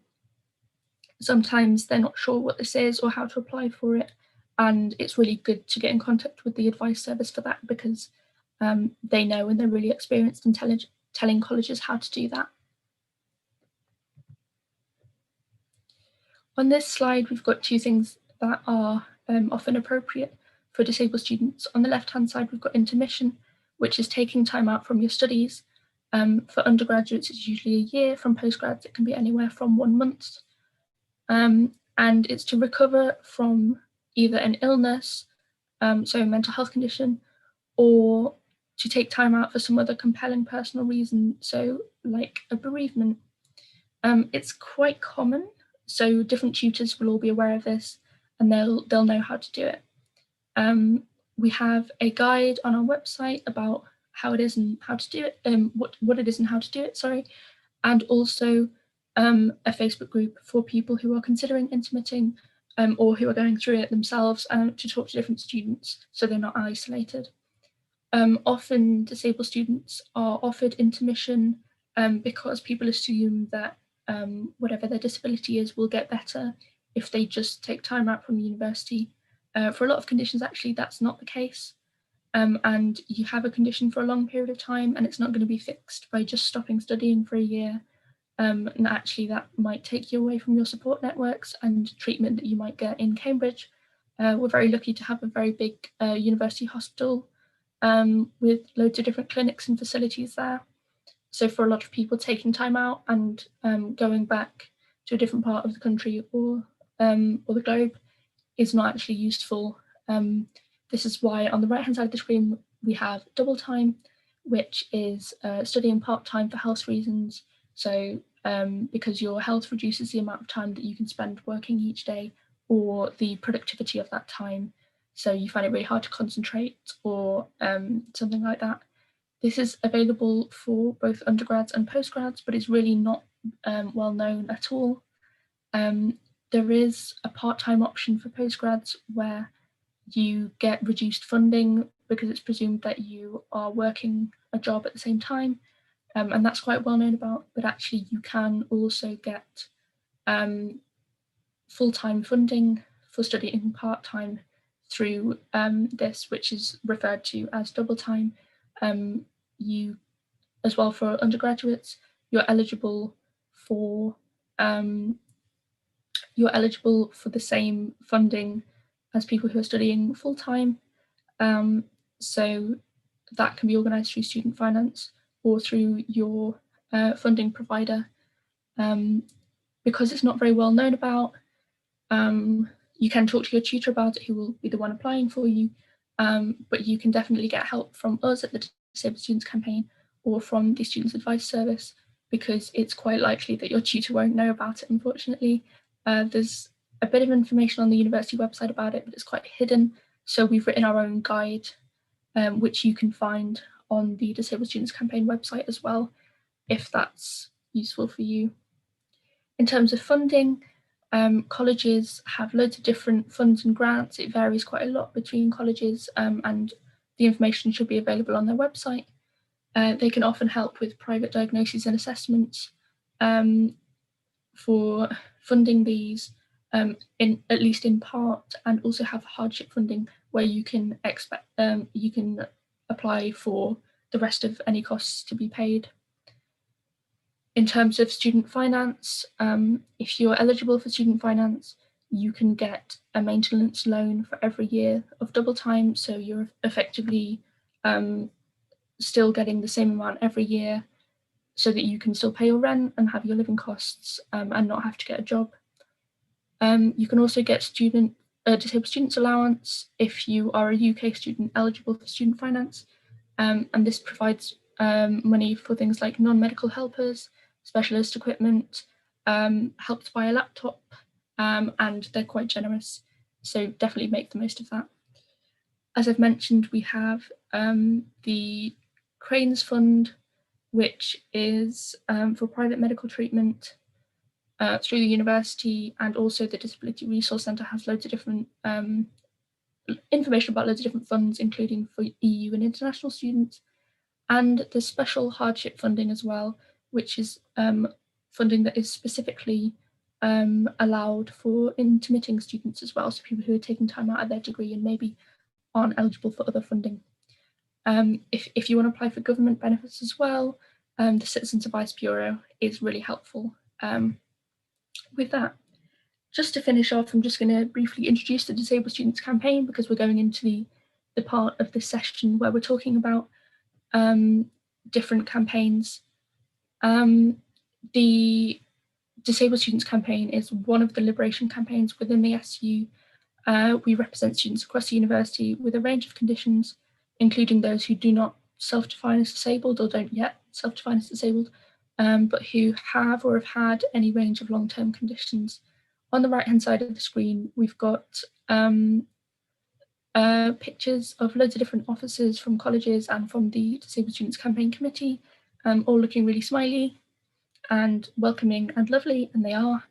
Sometimes they're not sure what this is or how to apply for it, and it's really good to get in contact with the advice service for that, because they know and they're really experienced in telling colleges how to do that. On this slide, we've got 2 things that are often appropriate for disabled students. On the left-hand side, we've got intermission, which is taking time out from your studies. For undergraduates, it's usually a year. From postgrads, it can be anywhere from 1 month. And it's to recover from either an illness, so a mental health condition, or to take time out for some other compelling personal reason, so like a bereavement. It's quite common, so different tutors will all be aware of this, and they'll know how to do it. We have a guide on our website about how it is and how to do it, what it is and how to do it, sorry, and also a Facebook group for people who are considering intermitting or who are going through it themselves, to talk to different students so they're not isolated. Often disabled students are offered intermission because people assume that whatever their disability is will get better if they just take time out from university. For a lot of conditions, actually, that's not the case. And you have a condition for a long period of time, and it's not going to be fixed by just stopping studying for a year. And actually, that might take you away from your support networks and treatment that you might get in Cambridge. We're very lucky to have a very big university hospital with loads of different clinics and facilities there. So for a lot of people, taking time out and going back to a different part of the country or the globe is not actually useful. This is why on the right-hand side of the screen, we have double time, which is studying part-time for health reasons. So because your health reduces the amount of time that you can spend working each day or the productivity of that time. So you find it really hard to concentrate or something like that. This is available for both undergrads and postgrads, but it's really not well known at all. There is a part-time option for postgrads where you get reduced funding because it's presumed that you are working a job at the same time, and that's quite well known about, but actually you can also get full-time funding for studying part-time through this, which is referred to as double time. You, as well for undergraduates, you're eligible for the same funding as people who are studying full-time. So that can be organised through student finance or through your funding provider. Because it's not very well known about, you can talk to your tutor about it, who will be the one applying for you, but you can definitely get help from us at the Disabled Students Campaign or from the Students Advice Service, because it's quite likely that your tutor won't know about it, unfortunately. There's a bit of information on the university website about it, but it's quite hidden. So we've written our own guide, which you can find on the Disabled Students Campaign website as well, if that's useful for you. In terms of funding, colleges have loads of different funds and grants. It varies quite a lot between colleges, and the information should be available on their website. They can often help with private diagnoses and assessments for funding these, at least in part, and also have hardship funding where you can apply for the rest of any costs to be paid. In terms of student finance, if you're eligible for student finance, you can get a maintenance loan for every year of double time. So you're effectively still getting the same amount every year so that you can still pay your rent and have your living costs and not have to get a job. You can also get disabled students allowance if you are a UK student eligible for student finance. And this provides money for things like non-medical helpers, specialist equipment, help to buy a laptop, and they're quite generous. So definitely make the most of that. as I've mentioned, we have the Cranes Fund, which is for private medical treatment through the university, and also the Disability Resource Centre has loads of different information about loads of different funds, including for EU and international students. And the special hardship funding as well, which is funding that is specifically allowed for intermitting students as well, so people who are taking time out of their degree and maybe aren't eligible for other funding. If you want to apply for government benefits as well, the Citizens Advice Bureau is really helpful with that. Just to finish off, I'm just going to briefly introduce the Disabled Students Campaign, because we're going into the part of this session where we're talking about different campaigns. The Disabled Students Campaign is one of the liberation campaigns within the SU. We represent students across the university with a range of conditions, including those who do not self-define as disabled or don't yet self-define as disabled, but who have or have had any range of long-term conditions. On the right-hand side of the screen, we've got pictures of loads of different officers from colleges and from the Disabled Students Campaign Committee, all looking really smiley and welcoming and lovely, and they are.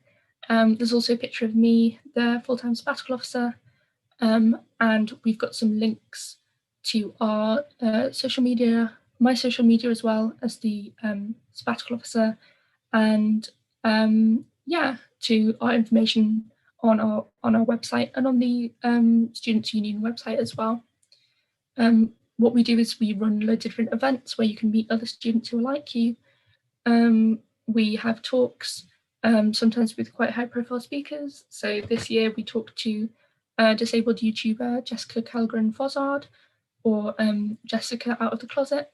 There's also a picture of me, the full-time sabbatical officer, and we've got some links to our social media, my social media as well as the sabbatical officer, and yeah, to our information on our website and on the Students' Union website as well. What we do is we run loads of different events where you can meet other students who are like you. We have talks, sometimes with quite high-profile speakers. So this year we talked to disabled YouTuber Jessica Calgren-Fozzard, or Jessica Out of the Closet,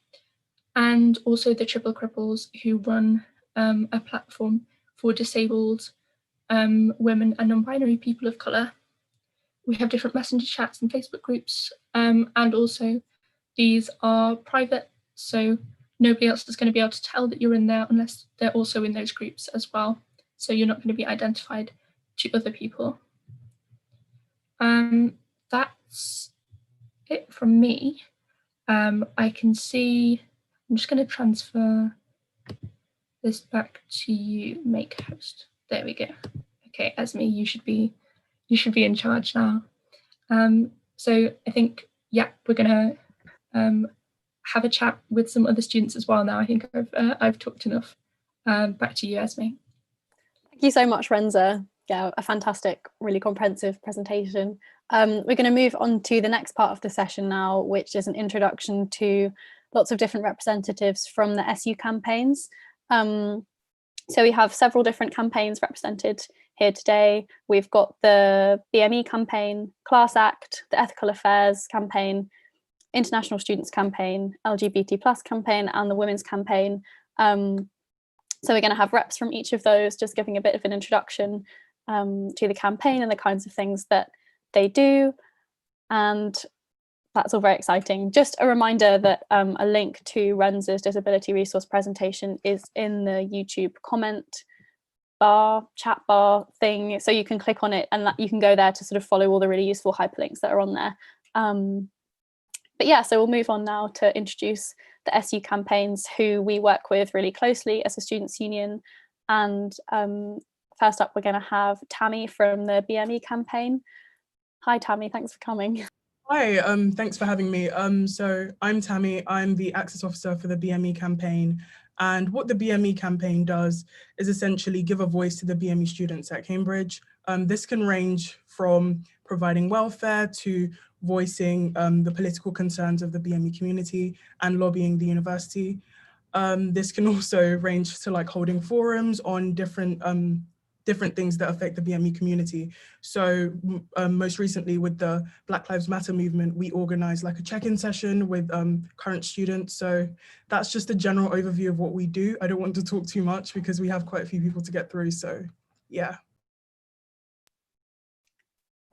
and also the Triple Cripples, who run a platform for disabled women and non-binary people of colour. We have different messenger chats and Facebook groups, and also these are private, so nobody else is going to be able to tell that you're in there unless they're also in those groups as well. So you're not going to be identified to other people. That's it from me. I can see, I'm just going to transfer this back to you, make host. There we go. Okay, Esme, you should be in charge now. So I think, yeah, we're gonna have a chat with some other students as well now. I think I've talked enough. Back to you, Esme. Thank you so much, Rensa. Yeah, a fantastic, really comprehensive presentation. We're going to move on to the next part of the session now, which is an introduction to lots of different representatives from the SU campaigns. So we have several different campaigns represented here today. We've got the BME campaign, Class Act, the Ethical Affairs campaign, International Students campaign, LGBT+ campaign, and the Women's campaign. So we're going to have reps from each of those, just giving a bit of an introduction to the campaign and the kinds of things that they do. And that's all very exciting. Just a reminder that a link to Rensa's disability resource presentation is in the YouTube comment bar, chat bar thing. So you can click on it and you can go there to sort of follow all the really useful hyperlinks that are on there. But yeah, so we'll move on now to introduce the SU campaigns who we work with really closely as a students' union. And first up, we're going to have Tammy from the BME campaign. Hi, Tammy, thanks for coming. Hi, thanks for having me. So I'm Tammy, I'm the Access Officer for the BME campaign. And what the BME campaign does is essentially give a voice to the BME students at Cambridge. This can range from providing welfare to voicing the political concerns of the BME community and lobbying the university. This can also range to like holding forums on different things that affect the BME community. So most recently with the Black Lives Matter movement, we organized like a check-in session with current students. So that's just a general overview of what we do. I don't want to talk too much because we have quite a few people to get through, so yeah.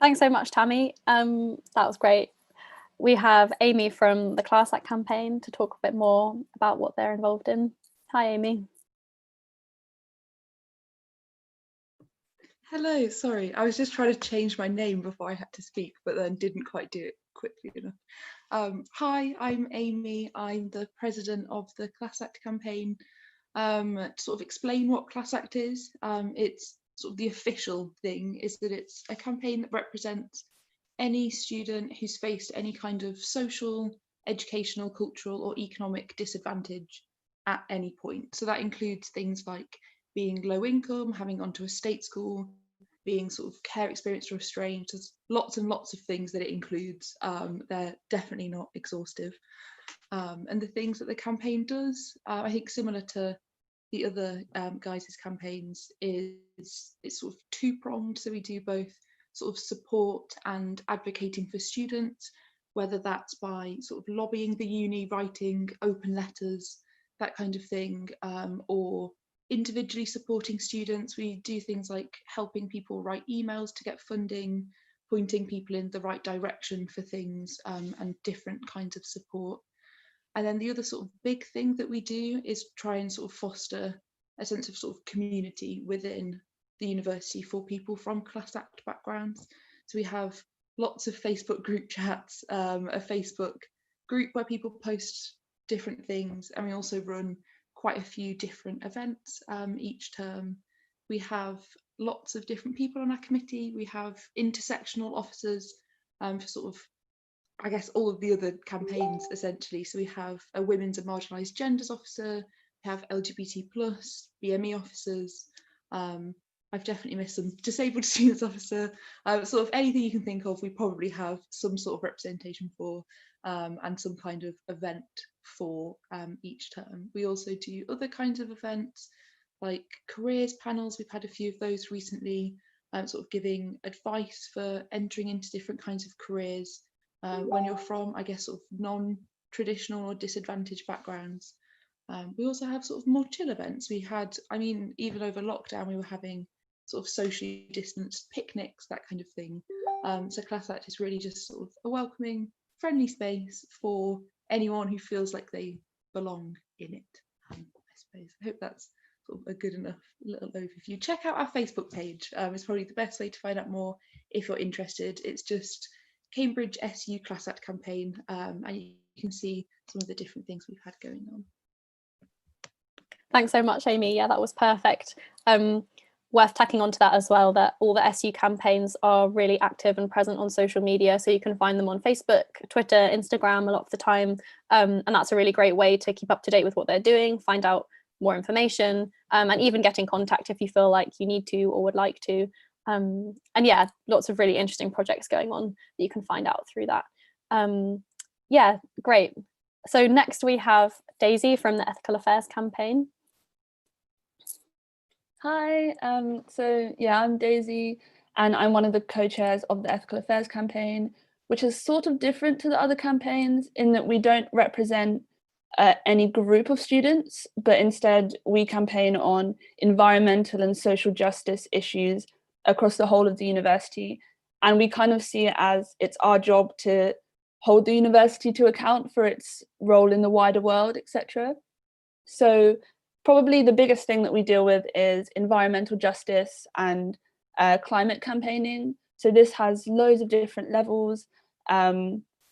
Thanks so much, Tammy. That was great. We have Amy from the Class Act campaign to talk a bit more about what they're involved in. Hi, Amy. Hello, sorry, I was just trying to change my name before I had to speak, but then didn't quite do it quickly enough. Hi, I'm Amy. I'm the president of the Class Act campaign. To sort of explain what Class Act is, it's sort of the official thing is that it's a campaign that represents any student who's faced any kind of social, educational, cultural or economic disadvantage at any point. So that includes things like being low income, having gone to a state school, being sort of care experienced or estranged. There's lots and lots of things that it includes. They're definitely not exhaustive. And the things that the campaign does, I think similar to the other guys' campaigns, is it's sort of two-pronged. So we do both sort of support and advocating for students, whether that's by sort of lobbying the uni, writing open letters, that kind of thing, or individually supporting students. We do things like helping people write emails to get funding, pointing people in the right direction for things, and different kinds of support. And then the other sort of big thing that we do is try and sort of foster a sense of sort of community within the university for people from Class Act backgrounds. So we have lots of Facebook group chats, a Facebook group where people post different things, and we also run quite a few different events each term. We have lots of different people on our committee. We have intersectional officers for sort of, I guess, all of the other campaigns essentially. So we have a women's and marginalised genders officer, we have LGBT plus, BME officers, I've definitely missed some disabled students officer, sort of anything you can think of, we probably have some sort of representation for, and some kind of event for each term. We also do other kinds of events like careers panels. We've had a few of those recently, sort of giving advice for entering into different kinds of careers when you're from, I guess, sort of non-traditional or disadvantaged backgrounds. We also have sort of more chill events. We had, I mean, even over lockdown, we were having sort of socially distanced picnics, that kind of thing. So Class Act is really just sort of a welcoming, friendly space for anyone who feels like they belong in it, I suppose. I hope that's sort of a good enough little overview. Check out our Facebook page. It's probably the best way to find out more if you're interested. It's just Cambridge SU Class Act campaign, and you can see some of the different things we've had going on. Thanks so much, Amy. Yeah, that was perfect. Worth tacking onto that as well, that all the SU campaigns are really active and present on social media. So you can find them on Facebook, Twitter, Instagram a lot of the time. And that's a really great way to keep up to date with what they're doing, find out more information, and even get in contact if you feel like you need to or would like to. And yeah, lots of really interesting projects going on that you can find out through that. Yeah, great. So next we have Daisy from the Ethical Affairs campaign. Hi, so yeah, I'm Daisy and I'm one of the co-chairs of the Ethical Affairs campaign, which is sort of different to the other campaigns in that we don't represent any group of students, but instead we campaign on environmental and social justice issues across the whole of the university. And we kind of see it as it's our job to hold the university to account for its role in the wider world, etc. So probably the biggest thing that we deal with is environmental justice and climate campaigning. So this has loads of different levels.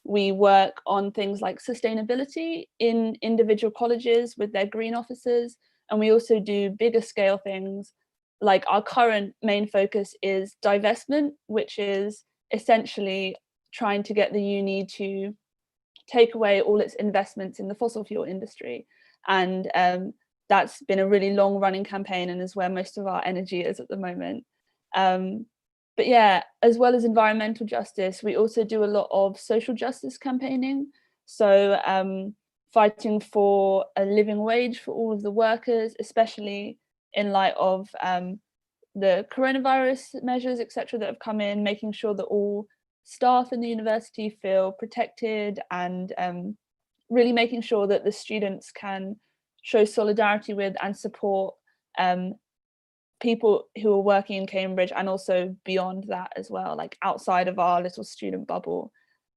We work on things like sustainability in individual colleges with their green officers, and we also do bigger scale things. Like our current main focus is divestment, which is essentially trying to get the uni to take away all its investments in the fossil fuel industry. And that's been a really long running campaign and is where most of our energy is at the moment. But yeah, as well as environmental justice, we also do a lot of social justice campaigning. So fighting for a living wage for all of the workers, especially in light of the coronavirus measures, etc., that have come in, making sure that all staff in the university feel protected, and really making sure that the students can show solidarity with and support people who are working in Cambridge and also beyond that as well, like outside of our little student bubble.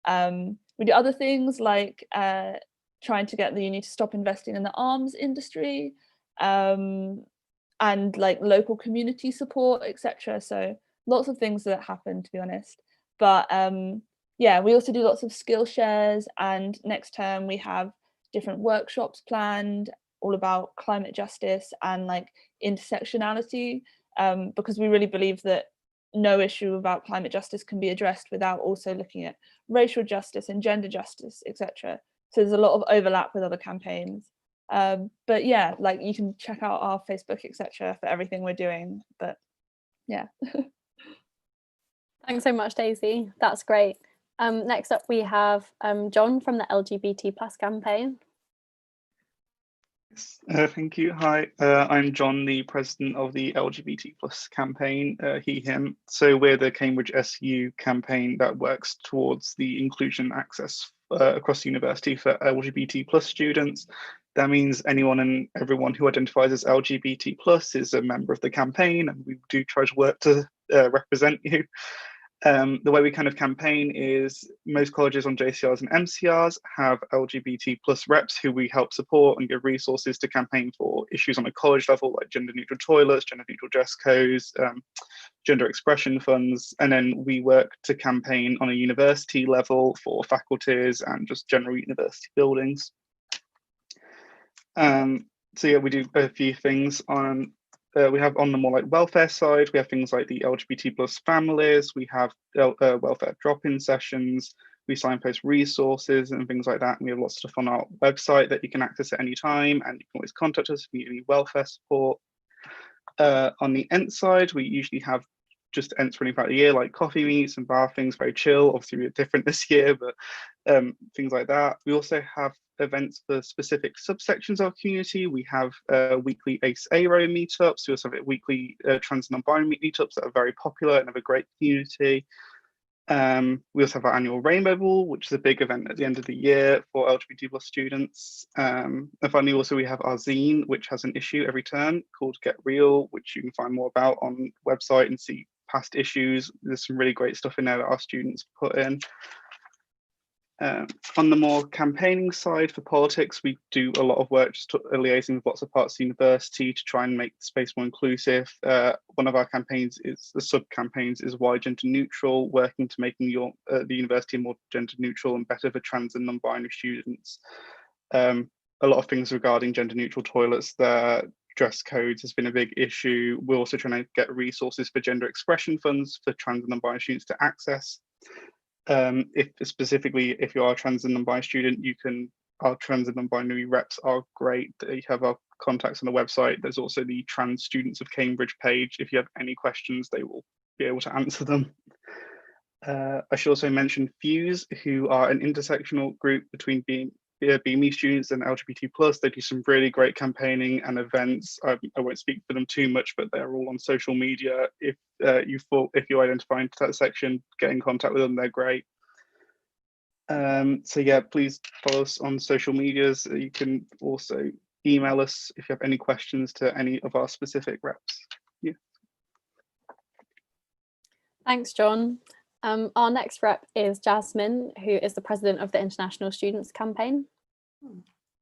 We do other things like trying to get the uni to stop investing in the arms industry, and like local community support, etc. So lots of things that happen, to be honest. But yeah, we also do lots of skill shares, and next term we have different workshops planned all about climate justice and like intersectionality, because we really believe that no issue about climate justice can be addressed without also looking at racial justice and gender justice, etc. So there's a lot of overlap with other campaigns. But yeah, like you can check out our Facebook, etc. for everything we're doing. But yeah. Thanks so much, Daisy. That's great. Next up, we have John from the LGBT+ campaign. Thank you. Hi, I'm John, the president of the LGBT+ campaign, he, him. So we're the Cambridge SU campaign that works towards the inclusion and access across the university for LGBT+ students. That means anyone and everyone who identifies as LGBT+ is a member of the campaign, and we do try to work to represent you. The way we kind of campaign is most colleges on JCRs and MCRs have LGBT+ reps who we help support and give resources to campaign for issues on a college level, like gender neutral toilets, gender neutral dress codes, gender expression funds. And then we work to campaign on a university level for faculties and just general university buildings. So yeah, we do a few things on we have on the more like welfare side, we have things like the LGBT+ families, we have welfare drop-in sessions, we signpost resources and things like that. And we have lots of stuff on our website that you can access at any time, and you can always contact us if you need any welfare support. On the Ent side, we usually have just Ents running throughout the year, like coffee meets and bar things, very chill. Obviously, we're different this year, but things like that. We also have events for specific subsections of our community. We have weekly ACE-ARO meetups. We also have weekly trans and non-binary meetups that are very popular and have a great community. We also have our annual Rainbow Ball, which is a big event at the end of the year for LGBT+ students. And finally, also we have our zine, which has an issue every term called Get Real, which you can find more about on the website and see past issues. There's some really great stuff in there that our students put in. On the more campaigning side for politics, we do a lot of work just liaising with lots of parts of the university to try and make the space more inclusive. One of our campaigns is the sub-campaigns is Why Gender Neutral, working to making the university more gender neutral and better for trans and non-binary students. A lot of things regarding gender neutral toilets, their dress codes has been a big issue. We're also trying to get resources for gender expression funds for trans and non-binary students to access. If you are a trans and non-binary student, our trans and non-binary reps are great. You have our contacts on the website. There's also the Trans Students of Cambridge page. If you have any questions, they will be able to answer them. I should also mention Fuse, who are an intersectional group between BME students and LGBT+. They do some really great campaigning and events. I won't speak for them too much, but they're all on social media. If you identify into that section, get in contact with them, they're great. So yeah, please follow us on social medias. You can also email us if you have any questions to any of our specific reps. Yeah. Thanks, John. Our next rep is Jasmine, who is the president of the International Students Campaign.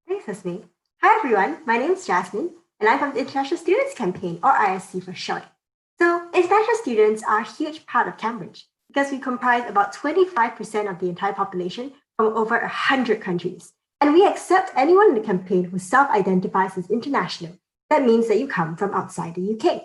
Thanks, Esme. Hi, everyone. My name is Jasmine, and I'm from the International Students Campaign, or ISC for short. So, international students are a huge part of Cambridge because we comprise about 25% of the entire population from over 100 countries. And we accept anyone in the campaign who self-identifies as international. That means that you come from outside the UK.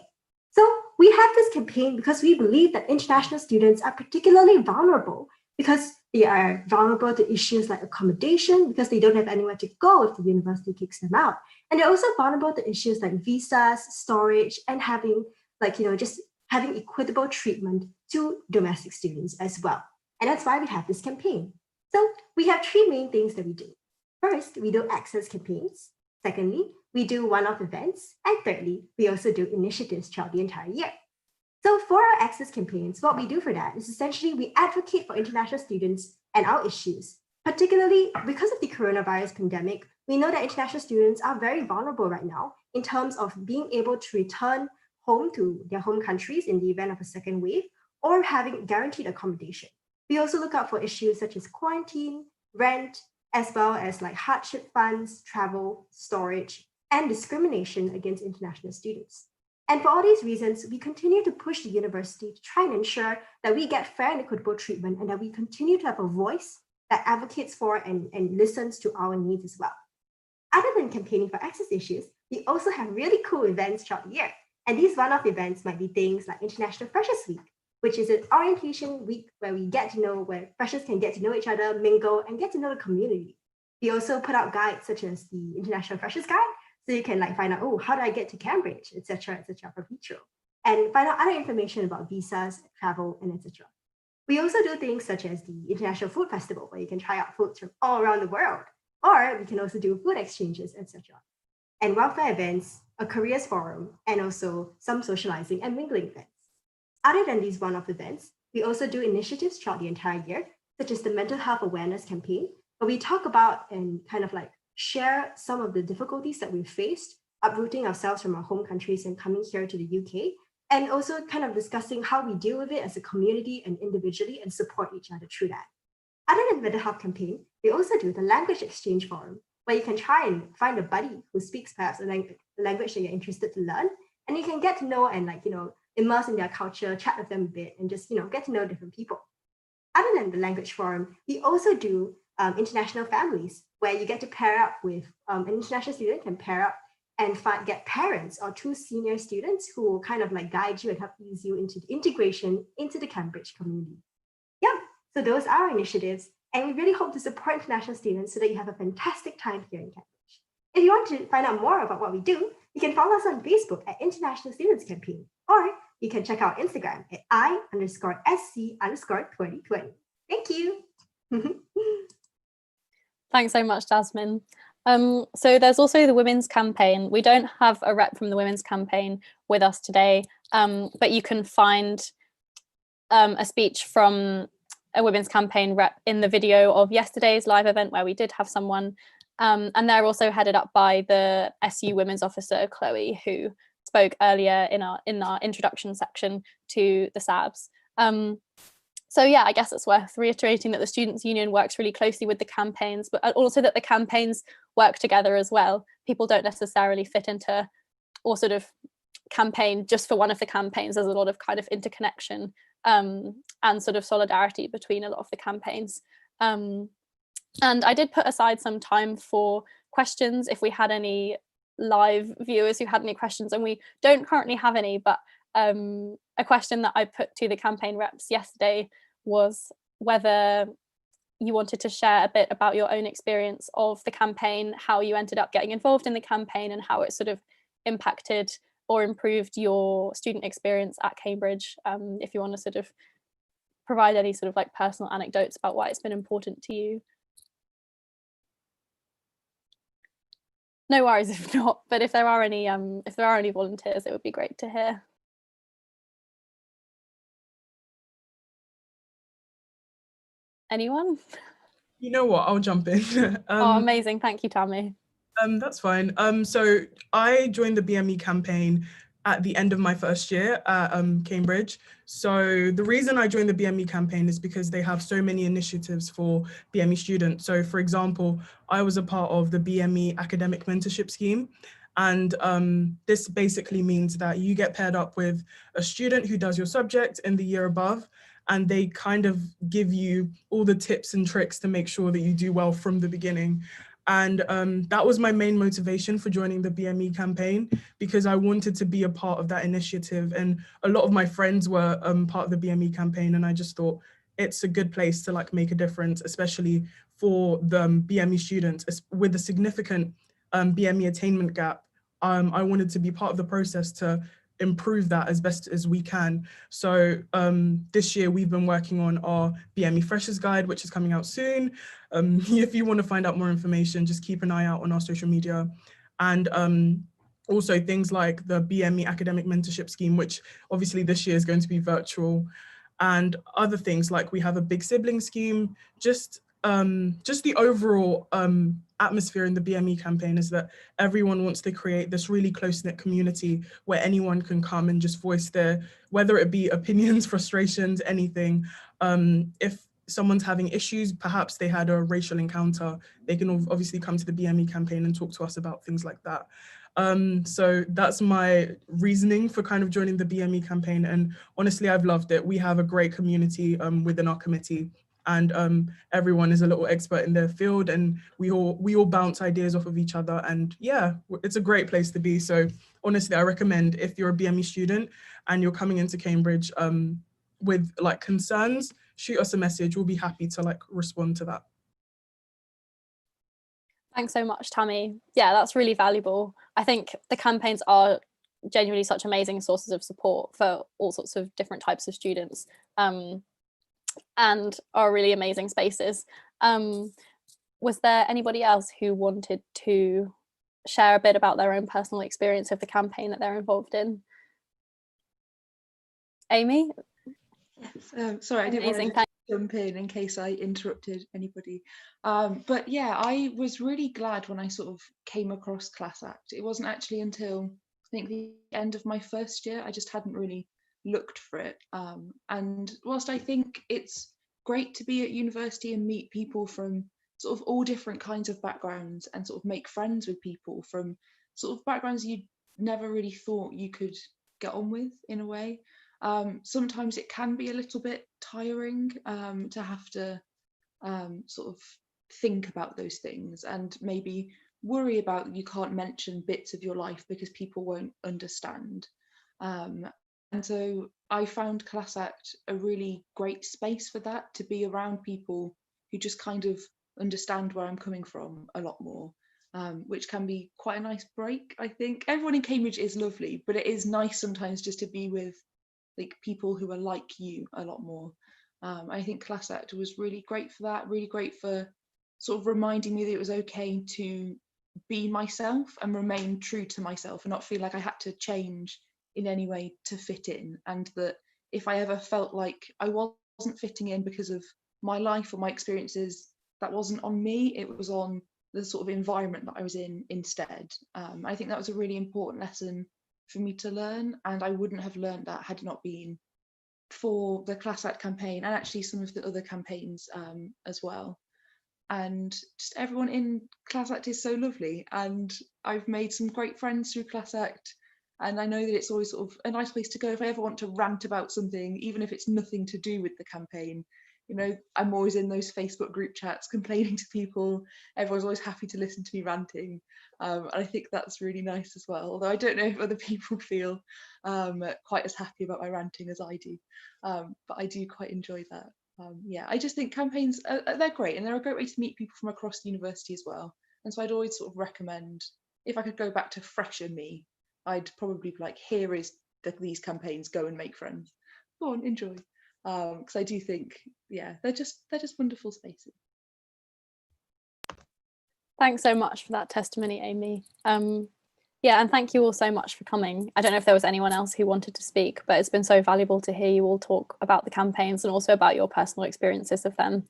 So, we have this campaign because we believe that international students are particularly vulnerable because they are vulnerable to issues like accommodation because they don't have anywhere to go if the university kicks them out. And they're also vulnerable to issues like visas, storage, and having equitable treatment to domestic students as well. And that's why we have this campaign. So we have three main things that we do. First, we do access campaigns. Secondly, we do one-off events. And thirdly, we also do initiatives throughout the entire year. So for our access campaigns, what we do for that is essentially we advocate for international students and our issues. Particularly because of the coronavirus pandemic, we know that international students are very vulnerable right now in terms of being able to return home to their home countries in the event of a second wave or having guaranteed accommodation. We also look out for issues such as quarantine, rent, as well as like hardship funds, travel, storage, and discrimination against international students. And for all these reasons, we continue to push the university to try and ensure that we get fair and equitable treatment and that we continue to have a voice that advocates for and listens to our needs as well. Other than campaigning for access issues, we also have really cool events throughout the year. And these one-off events might be things like International Freshers Week, which is an orientation week where where freshers can get to know each other, mingle, and get to know the community. We also put out guides such as the International Freshers Guide, so you can find out, oh, how do I get to Cambridge, etc., for future, and find out other information about visas, travel, and etc. We also do things such as the International Food Festival, where you can try out foods from all around the world, or we can also do food exchanges, etc. And welfare events, a careers forum, and also some socializing and mingling events. Other than these one-off events, we also do initiatives throughout the entire year, such as the Mental Health Awareness Campaign, where we talk about and share some of the difficulties that we've faced, uprooting ourselves from our home countries and coming here to the UK, and also discussing how we deal with it as a community and individually and support each other through that. Other than the mental health campaign, we also do the language exchange forum, where you can try and find a buddy who speaks perhaps a language that you're interested to learn, and you can get to know and immerse in their culture, chat with them a bit, and just get to know different people. Other than the language forum, we also do international families, where you get to pair up with an international student can pair up and get parents or two senior students who will guide you and help ease you into the integration into the Cambridge community. Yeah, so those are our initiatives, and we really hope to support international students so that you have a fantastic time here in Cambridge. If you want to find out more about what we do, you can follow us on Facebook at International Students Campaign, or you can check out Instagram at I_SC_2020. Thank you. Thanks so much, Jasmine. So there's also the Women's Campaign. We don't have a rep from the Women's Campaign with us today, but you can find a speech from a Women's Campaign rep in the video of yesterday's live event where we did have someone, and they're also headed up by the SU Women's Officer, Chloe, who spoke earlier in our introduction section to the SABs. So yeah, I guess it's worth reiterating that the Students' Union works really closely with the campaigns, but also that the campaigns work together as well. People don't necessarily fit into or campaign just for one of the campaigns. There's a lot of interconnection and solidarity between a lot of the campaigns. And I did put aside some time for questions if we had any live viewers who had any questions, and we don't currently have any, but a question that I put to the campaign reps yesterday was whether you wanted to share a bit about your own experience of the campaign, how you ended up getting involved in the campaign, and how it impacted or improved your student experience at Cambridge. If you want to provide any personal anecdotes about why it's been important to you. No worries if not, but if there are any volunteers, it would be great to hear. Anyone? You know what, I'll jump in. Oh, amazing. Thank you, Tammy. That's fine. So I joined the BME campaign at the end of my first year at Cambridge. So the reason I joined the BME campaign is because they have so many initiatives for BME students. So for example, I was a part of the BME Academic Mentorship Scheme. And this basically means that you get paired up with a student who does your subject in the year above, and they kind of give you all the tips and tricks to make sure that you do well from the beginning. And that was my main motivation for joining the BME campaign, because I wanted to be a part of that initiative. And a lot of my friends were part of the BME campaign, and I just thought it's a good place to make a difference, especially for the BME students with a significant BME attainment gap. I wanted to be part of the process to improve that as best as we can. So this year we've been working on our BME Freshers Guide, which is coming out soon. If you want to find out more information, just keep an eye out on our social media. And also things like the BME Academic Mentorship Scheme, which obviously this year is going to be virtual, and other things like we have a big sibling scheme. Just the overall atmosphere in the BME campaign is that everyone wants to create this really close-knit community where anyone can come and just voice their, whether it be opinions, frustrations, anything. If someone's having issues, perhaps they had a racial encounter, they can obviously come to the BME campaign and talk to us about things like that. So that's my reasoning for kind of joining the BME campaign. And honestly, I've loved it. We have a great community within our committee, and everyone is a little expert in their field, and we all bounce ideas off of each other. And yeah, it's a great place to be. So honestly, I recommend, if you're a BME student and you're coming into Cambridge with like concerns, shoot us a message. We'll be happy to like respond to that. Thanks so much, Tammy. Yeah, that's really valuable. I think the campaigns are genuinely such amazing sources of support for all sorts of different types of students, and are really amazing spaces. Was there anybody else who wanted to share a bit about their own personal experience of the campaign that they're involved in? Amy? Yes, sorry, I didn't want to jump in case I interrupted anybody. But yeah, I was really glad when I sort of came across Class Act. It wasn't actually until I think the end of my first year, I just hadn't really looked for it. And whilst I think it's great to be at university and meet people from sort of all different kinds of backgrounds and sort of make friends with people from sort of backgrounds you never really thought you could get on with in a way. Sometimes it can be a little bit tiring to have to sort of think about those things and maybe worry about you can't mention bits of your life because people won't understand. And so I found Class Act a really great space for that, to be around people who just kind of understand where I'm coming from a lot more, which can be quite a nice break, I think. Everyone in Cambridge is lovely, but it is nice sometimes just to be with like people who are like you a lot more. I think Class Act was really great for that, really great for sort of reminding me that it was okay to be myself and remain true to myself and not feel like I had to change in any way to fit in, and that if I ever felt like I wasn't fitting in because of my life or my experiences, that wasn't on me, it was on the sort of environment that I was in instead. I think that was a really important lesson for me to learn, and I wouldn't have learned that had it not been for the Class Act campaign and actually some of the other campaigns as well. And just everyone in Class Act is so lovely, and I've made some great friends through Class Act, and I know that it's always sort of a nice place to go if I ever want to rant about something, even if it's nothing to do with the campaign. You know, I'm always in those Facebook group chats complaining to people. Everyone's always happy to listen to me ranting. And I think that's really nice as well. Although I don't know if other people feel quite as happy about my ranting as I do. But I do quite enjoy that. Yeah, I just think campaigns, they're great, and they're a great way to meet people from across the university as well. And so I'd always sort of recommend, if I could go back to fresher me, I'd probably be like, here is these campaigns, go and make friends. Go on, enjoy. Because I do think, yeah, they're just wonderful spaces. Thanks so much for that testimony, Amy. Yeah, and thank you all so much for coming. I don't know if there was anyone else who wanted to speak, but it's been so valuable to hear you all talk about the campaigns and also about your personal experiences of them.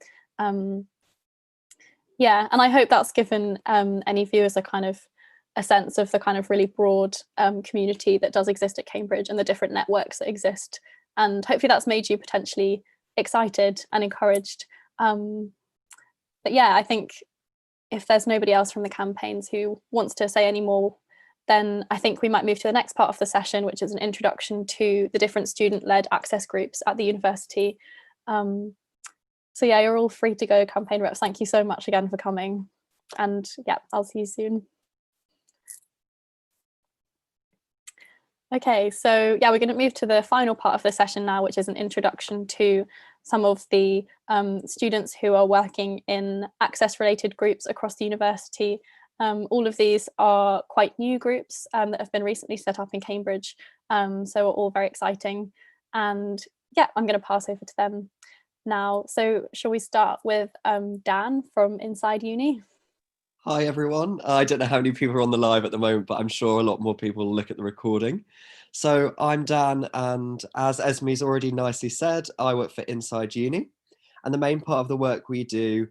Yeah, and I hope that's given any viewers a sense of the kind of really broad community that does exist at Cambridge and the different networks that exist. And hopefully that's made you potentially excited and encouraged. But yeah, I think if there's nobody else from the campaigns who wants to say any more, then I think we might move to the next part of the session, which is an introduction to the different student-led access groups at the university. So yeah, you're all free to go, campaign reps. Thank you so much again for coming. And yeah, I'll see you soon. Okay, so yeah, we're going to move to the final part of the session now, which is an introduction to some of the students who are working in access-related groups across the university. All of these are quite new groups that have been recently set up in Cambridge, so all very exciting. And yeah, I'm going to pass over to them now. So shall we start with Dan from Inside Uni? Hi everyone. I don't know how many people are on the live at the moment, but I'm sure a lot more people will look at the recording. So I'm Dan, and as Esme's already nicely said, I work for Inside Uni, and the main part of the work we do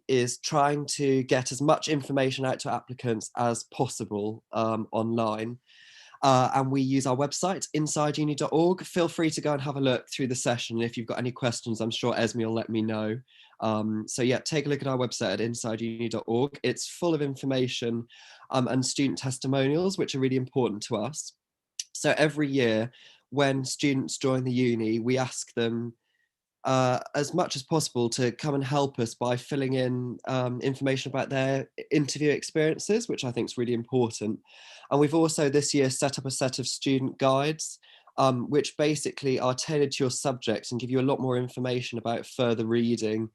is trying to get as much information out to applicants as possible online. and we use our website, insideuni.org. Feel free to go and have a look through the session. If you've got any questions, I'm sure Esme will let me know. So yeah, take a look at our website at insideuni.org. It's full of information and student testimonials, which are really important to us. So every year when students join the uni, we ask them as much as possible to come and help us by filling in information about their interview experiences, which I think is really important. And we've also this year set up a set of student guides, which basically are tailored to your subject and give you a lot more information about further reading,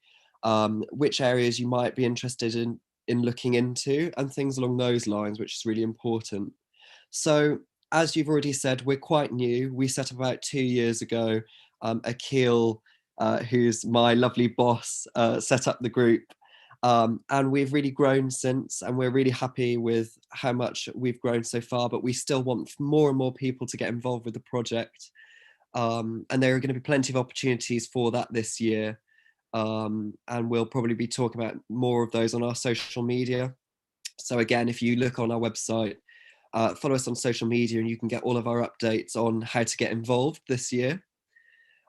which areas you might be interested in looking into, and things along those lines, which is really important. So as you've already said, we're quite new. We set up about 2 years ago. Akil, who's my lovely boss, set up the group, and we've really grown since, and we're really happy with how much we've grown so far, but we still want more and more people to get involved with the project, and there are going to be plenty of opportunities for that this year, and we'll probably be talking about more of those on our social media. So again, if you look on our website, follow us on social media, and you can get all of our updates on how to get involved this year.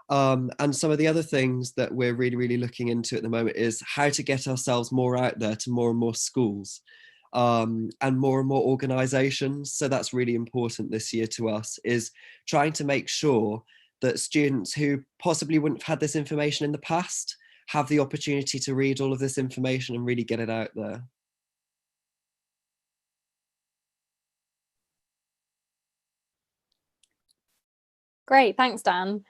And some of the other things that we're really looking into at the moment is how to get ourselves more out there to more and more schools, and more organisations. So that's really important this year to us, is trying to make sure that students who possibly wouldn't have had this information in the past have the opportunity to read all of this information and really get it out there. Great, thanks, Dan.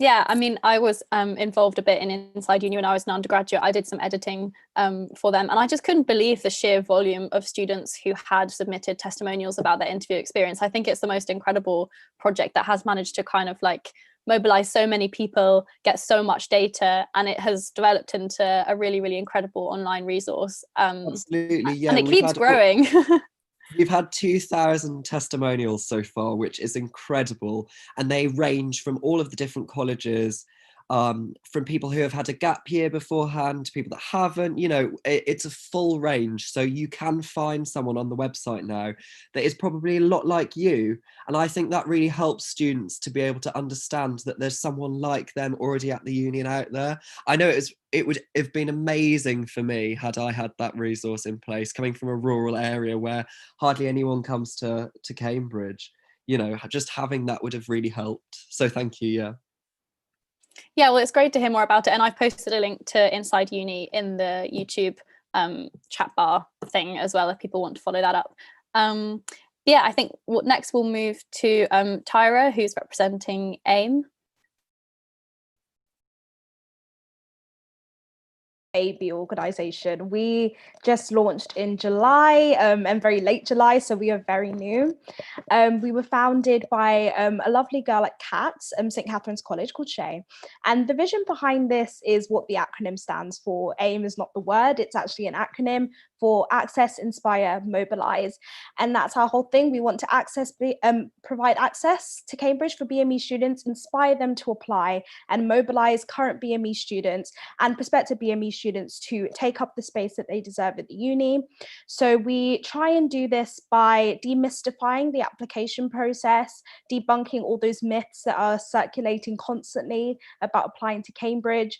Yeah, I mean, I was involved a bit in Inside Uni when I was an undergraduate. I did some editing for them, and I just couldn't believe the sheer volume of students who had submitted testimonials about their interview experience. I think it's the most incredible project that has managed to kind of like mobilize so many people, get so much data, and it has developed into a really incredible online resource. Absolutely, yeah. And it keeps growing. We've had 2,000 testimonials so far, which is incredible. And they range from all of the different colleges, from people who have had a gap year beforehand to people that haven't. You know, it's a full range. So you can find someone on the website now that is probably a lot like you. And I think that really helps students to be able to understand that there's someone like them already at the uni and out there. I know it would have been amazing for me had I had that resource in place, coming from a rural area where hardly anyone comes to Cambridge. You know, just having that would have really helped. So thank you, yeah. Yeah, well, it's great to hear more about it. And I've posted a link to Inside Uni in the YouTube chat bar thing as well, if people want to follow that up. Yeah, I think next we'll move to Tyra, who's representing AIM. AB organisation. We just launched in July and very late July, so we are very new. We were founded by a lovely girl at CATS, St Catherine's College, called Shay. And the vision behind this is what the acronym stands for. AIM is not the word, it's actually an acronym for Access, Inspire, Mobilise. And that's our whole thing. We want to provide access to Cambridge for BME students, inspire them to apply, and mobilise current BME students and prospective BME students to take up the space that they deserve at the uni. So we try and do this by demystifying the application process, debunking all those myths that are circulating constantly about applying to Cambridge,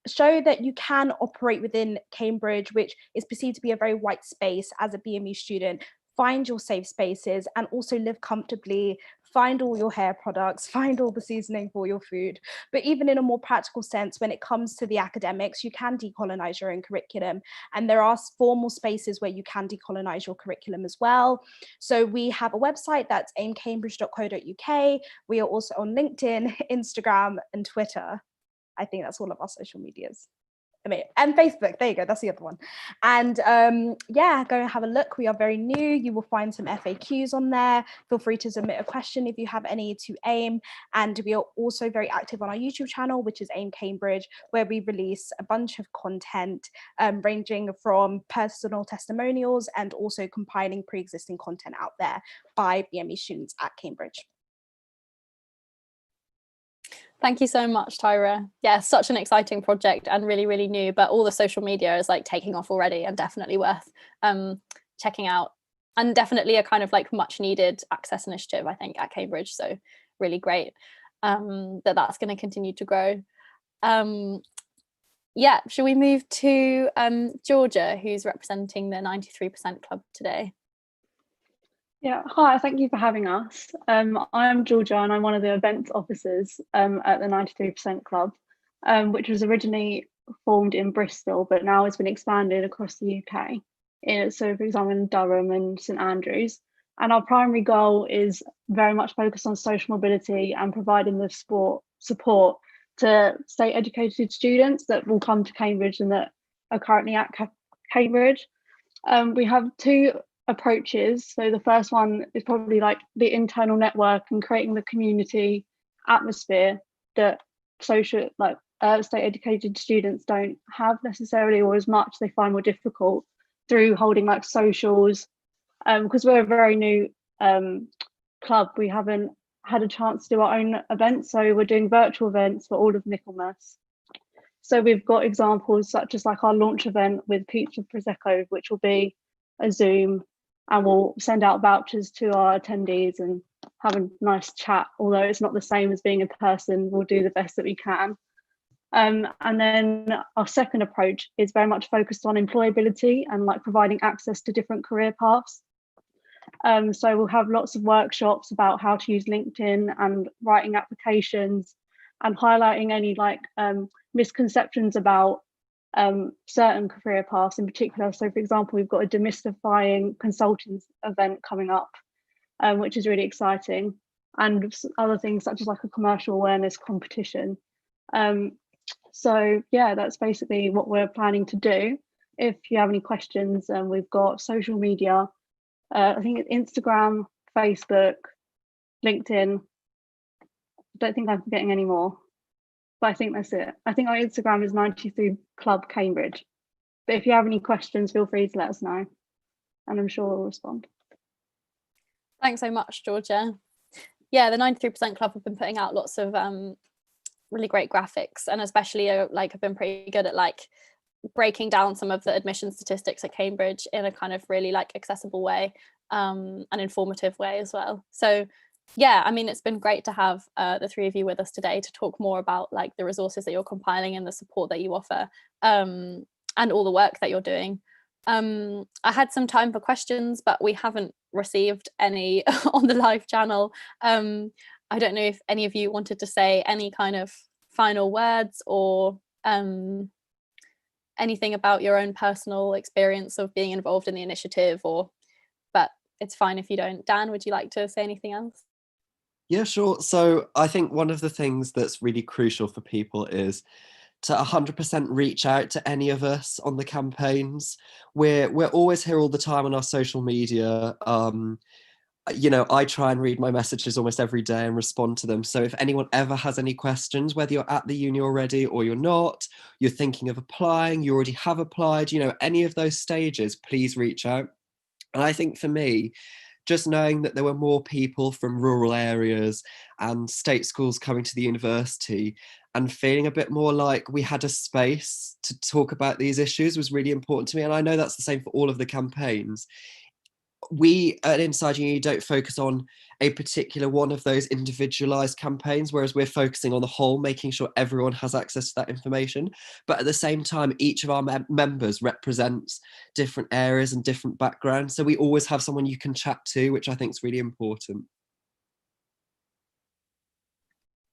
show that you can operate within Cambridge, which is perceived to be a very white space as a BME student, find your safe spaces and also live comfortably, find all your hair products, find all the seasoning for your food. But even in a more practical sense, when it comes to the academics, you can decolonize your own curriculum. And there are formal spaces where you can decolonize your curriculum as well. So we have a website that's aimcambridge.co.uk. We are also on LinkedIn, Instagram, and Twitter. I think that's all of our social medias. And Facebook, there you go, that's the other one. And yeah, go and have a look. We are very new. You will find some FAQs on there. Feel free to submit a question if you have any to AIM. And we are also very active on our YouTube channel, which is AIM Cambridge, where we release a bunch of content ranging from personal testimonials and also compiling pre-existing content out there by BME students at Cambridge. Thank you so much, Tyra. Yeah, such an exciting project and really new, but all the social media is like taking off already and definitely worth checking out. and definitely a kind of like much needed access initiative, I think, at Cambridge. So really great that's going to continue to grow. Yeah, shall we move to Georgia, who's representing the 93% Club today? Yeah, hi, thank you for having us. I'm Georgia and I'm one of the events officers at the 93% Club, which was originally formed in Bristol, but now has been expanded across the UK. So for example, in Durham and St Andrews. And our primary goal is very much focused on social mobility and providing the support to state educated students that will come to Cambridge and that are currently at Cambridge. We have two approaches. So the first one is probably like the internal network and creating the community atmosphere that social state educated students don't have necessarily, or as much they find more difficult, through holding like socials, because we're a very new club. We haven't had a chance to do our own events, so we're doing virtual events for all of Michaelmas. So we've got examples such as like our launch event with Pizza Prosecco, which will be a Zoom, and we'll send out vouchers to our attendees and have a nice chat. Although it's not the same as being in person, we'll do the best that we can. And then our second approach is very much focused on employability and like providing access to different career paths. So we'll have lots of workshops about how to use LinkedIn and writing applications and highlighting any like misconceptions about certain career paths in particular. So for example, we've got a demystifying consulting event coming up, which is really exciting, and other things such as like a commercial awareness competition. So yeah, that's basically what we're planning to do. If you have any questions, we've got social media. I think it's Instagram, Facebook, LinkedIn. I don't think I'm forgetting any more, but I think that's it. I think our Instagram is 93 Club Cambridge. But if you have any questions, feel free to let us know, and I'm sure we'll respond. Thanks so much, Georgia. Yeah, the 93% Club have been putting out lots of really great graphics, and especially like have been pretty good at like breaking down some of the admission statistics at Cambridge in a kind of really like accessible way, and informative way as well. So yeah, I mean, it's been great to have the three of you with us today to talk more about like the resources that you're compiling and the support that you offer, and all the work that you're doing. I had some time for questions, but we haven't received any on the live channel. I don't know if any of you wanted to say any kind of final words or anything about your own personal experience of being involved in the initiative, but it's fine if you don't. Dan, would you like to say anything else? Yeah, sure. So I think one of the things that's really crucial for people is to 100% reach out to any of us on the campaigns. We're always here all the time on our social media. You know, I try and read my messages almost every day and respond to them. So if anyone ever has any questions, whether you're at the uni already or you're not, you're thinking of applying, you already have applied, you know, any of those stages, please reach out. And I think for me, just knowing that there were more people from rural areas and state schools coming to the university and feeling a bit more like we had a space to talk about these issues was really important to me. And I know that's the same for all of the campaigns. We at Inside Uni don't focus on a particular one of those individualized campaigns, whereas we're focusing on the whole, making sure everyone has access to that information. But at the same time, each of our members represents different areas and different backgrounds. So we always have someone you can chat to, which I think is really important.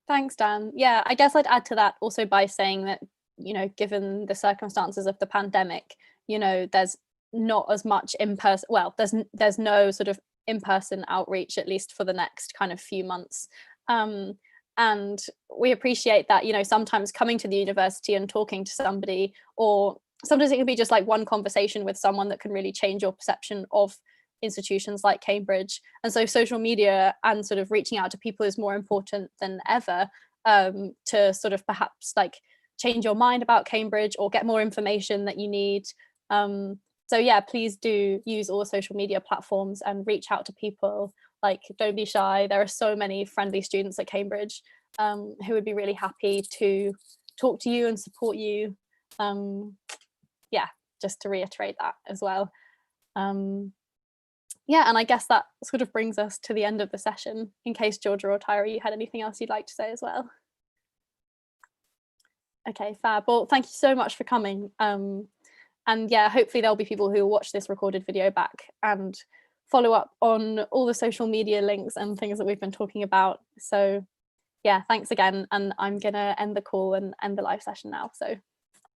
Thanks, Dan. Yeah, I guess I'd add to that also by saying that, you know, given the circumstances of the pandemic, you know, there's not as much in-person, well, there's no sort of in-person outreach, at least for the next kind of few months, and we appreciate that, you know, sometimes coming to the university and talking to somebody, or sometimes it can be just like one conversation with someone that can really change your perception of institutions like Cambridge. And so social media and sort of reaching out to people is more important than ever, to sort of perhaps like change your mind about Cambridge or get more information that you need. So yeah, please do use all the social media platforms and reach out to people. Like, don't be shy. There are so many friendly students at Cambridge who would be really happy to talk to you and support you. Yeah, just to reiterate that as well. yeah, and I guess that sort of brings us to the end of the session, in case Georgia or Tyra, you had anything else you'd like to say as well. Okay, fab. Well, thank you so much for coming. And yeah, hopefully there'll be people who will watch this recorded video back and follow up on all the social media links and things that we've been talking about. So yeah, thanks again. And I'm gonna end the call and end the live session now. So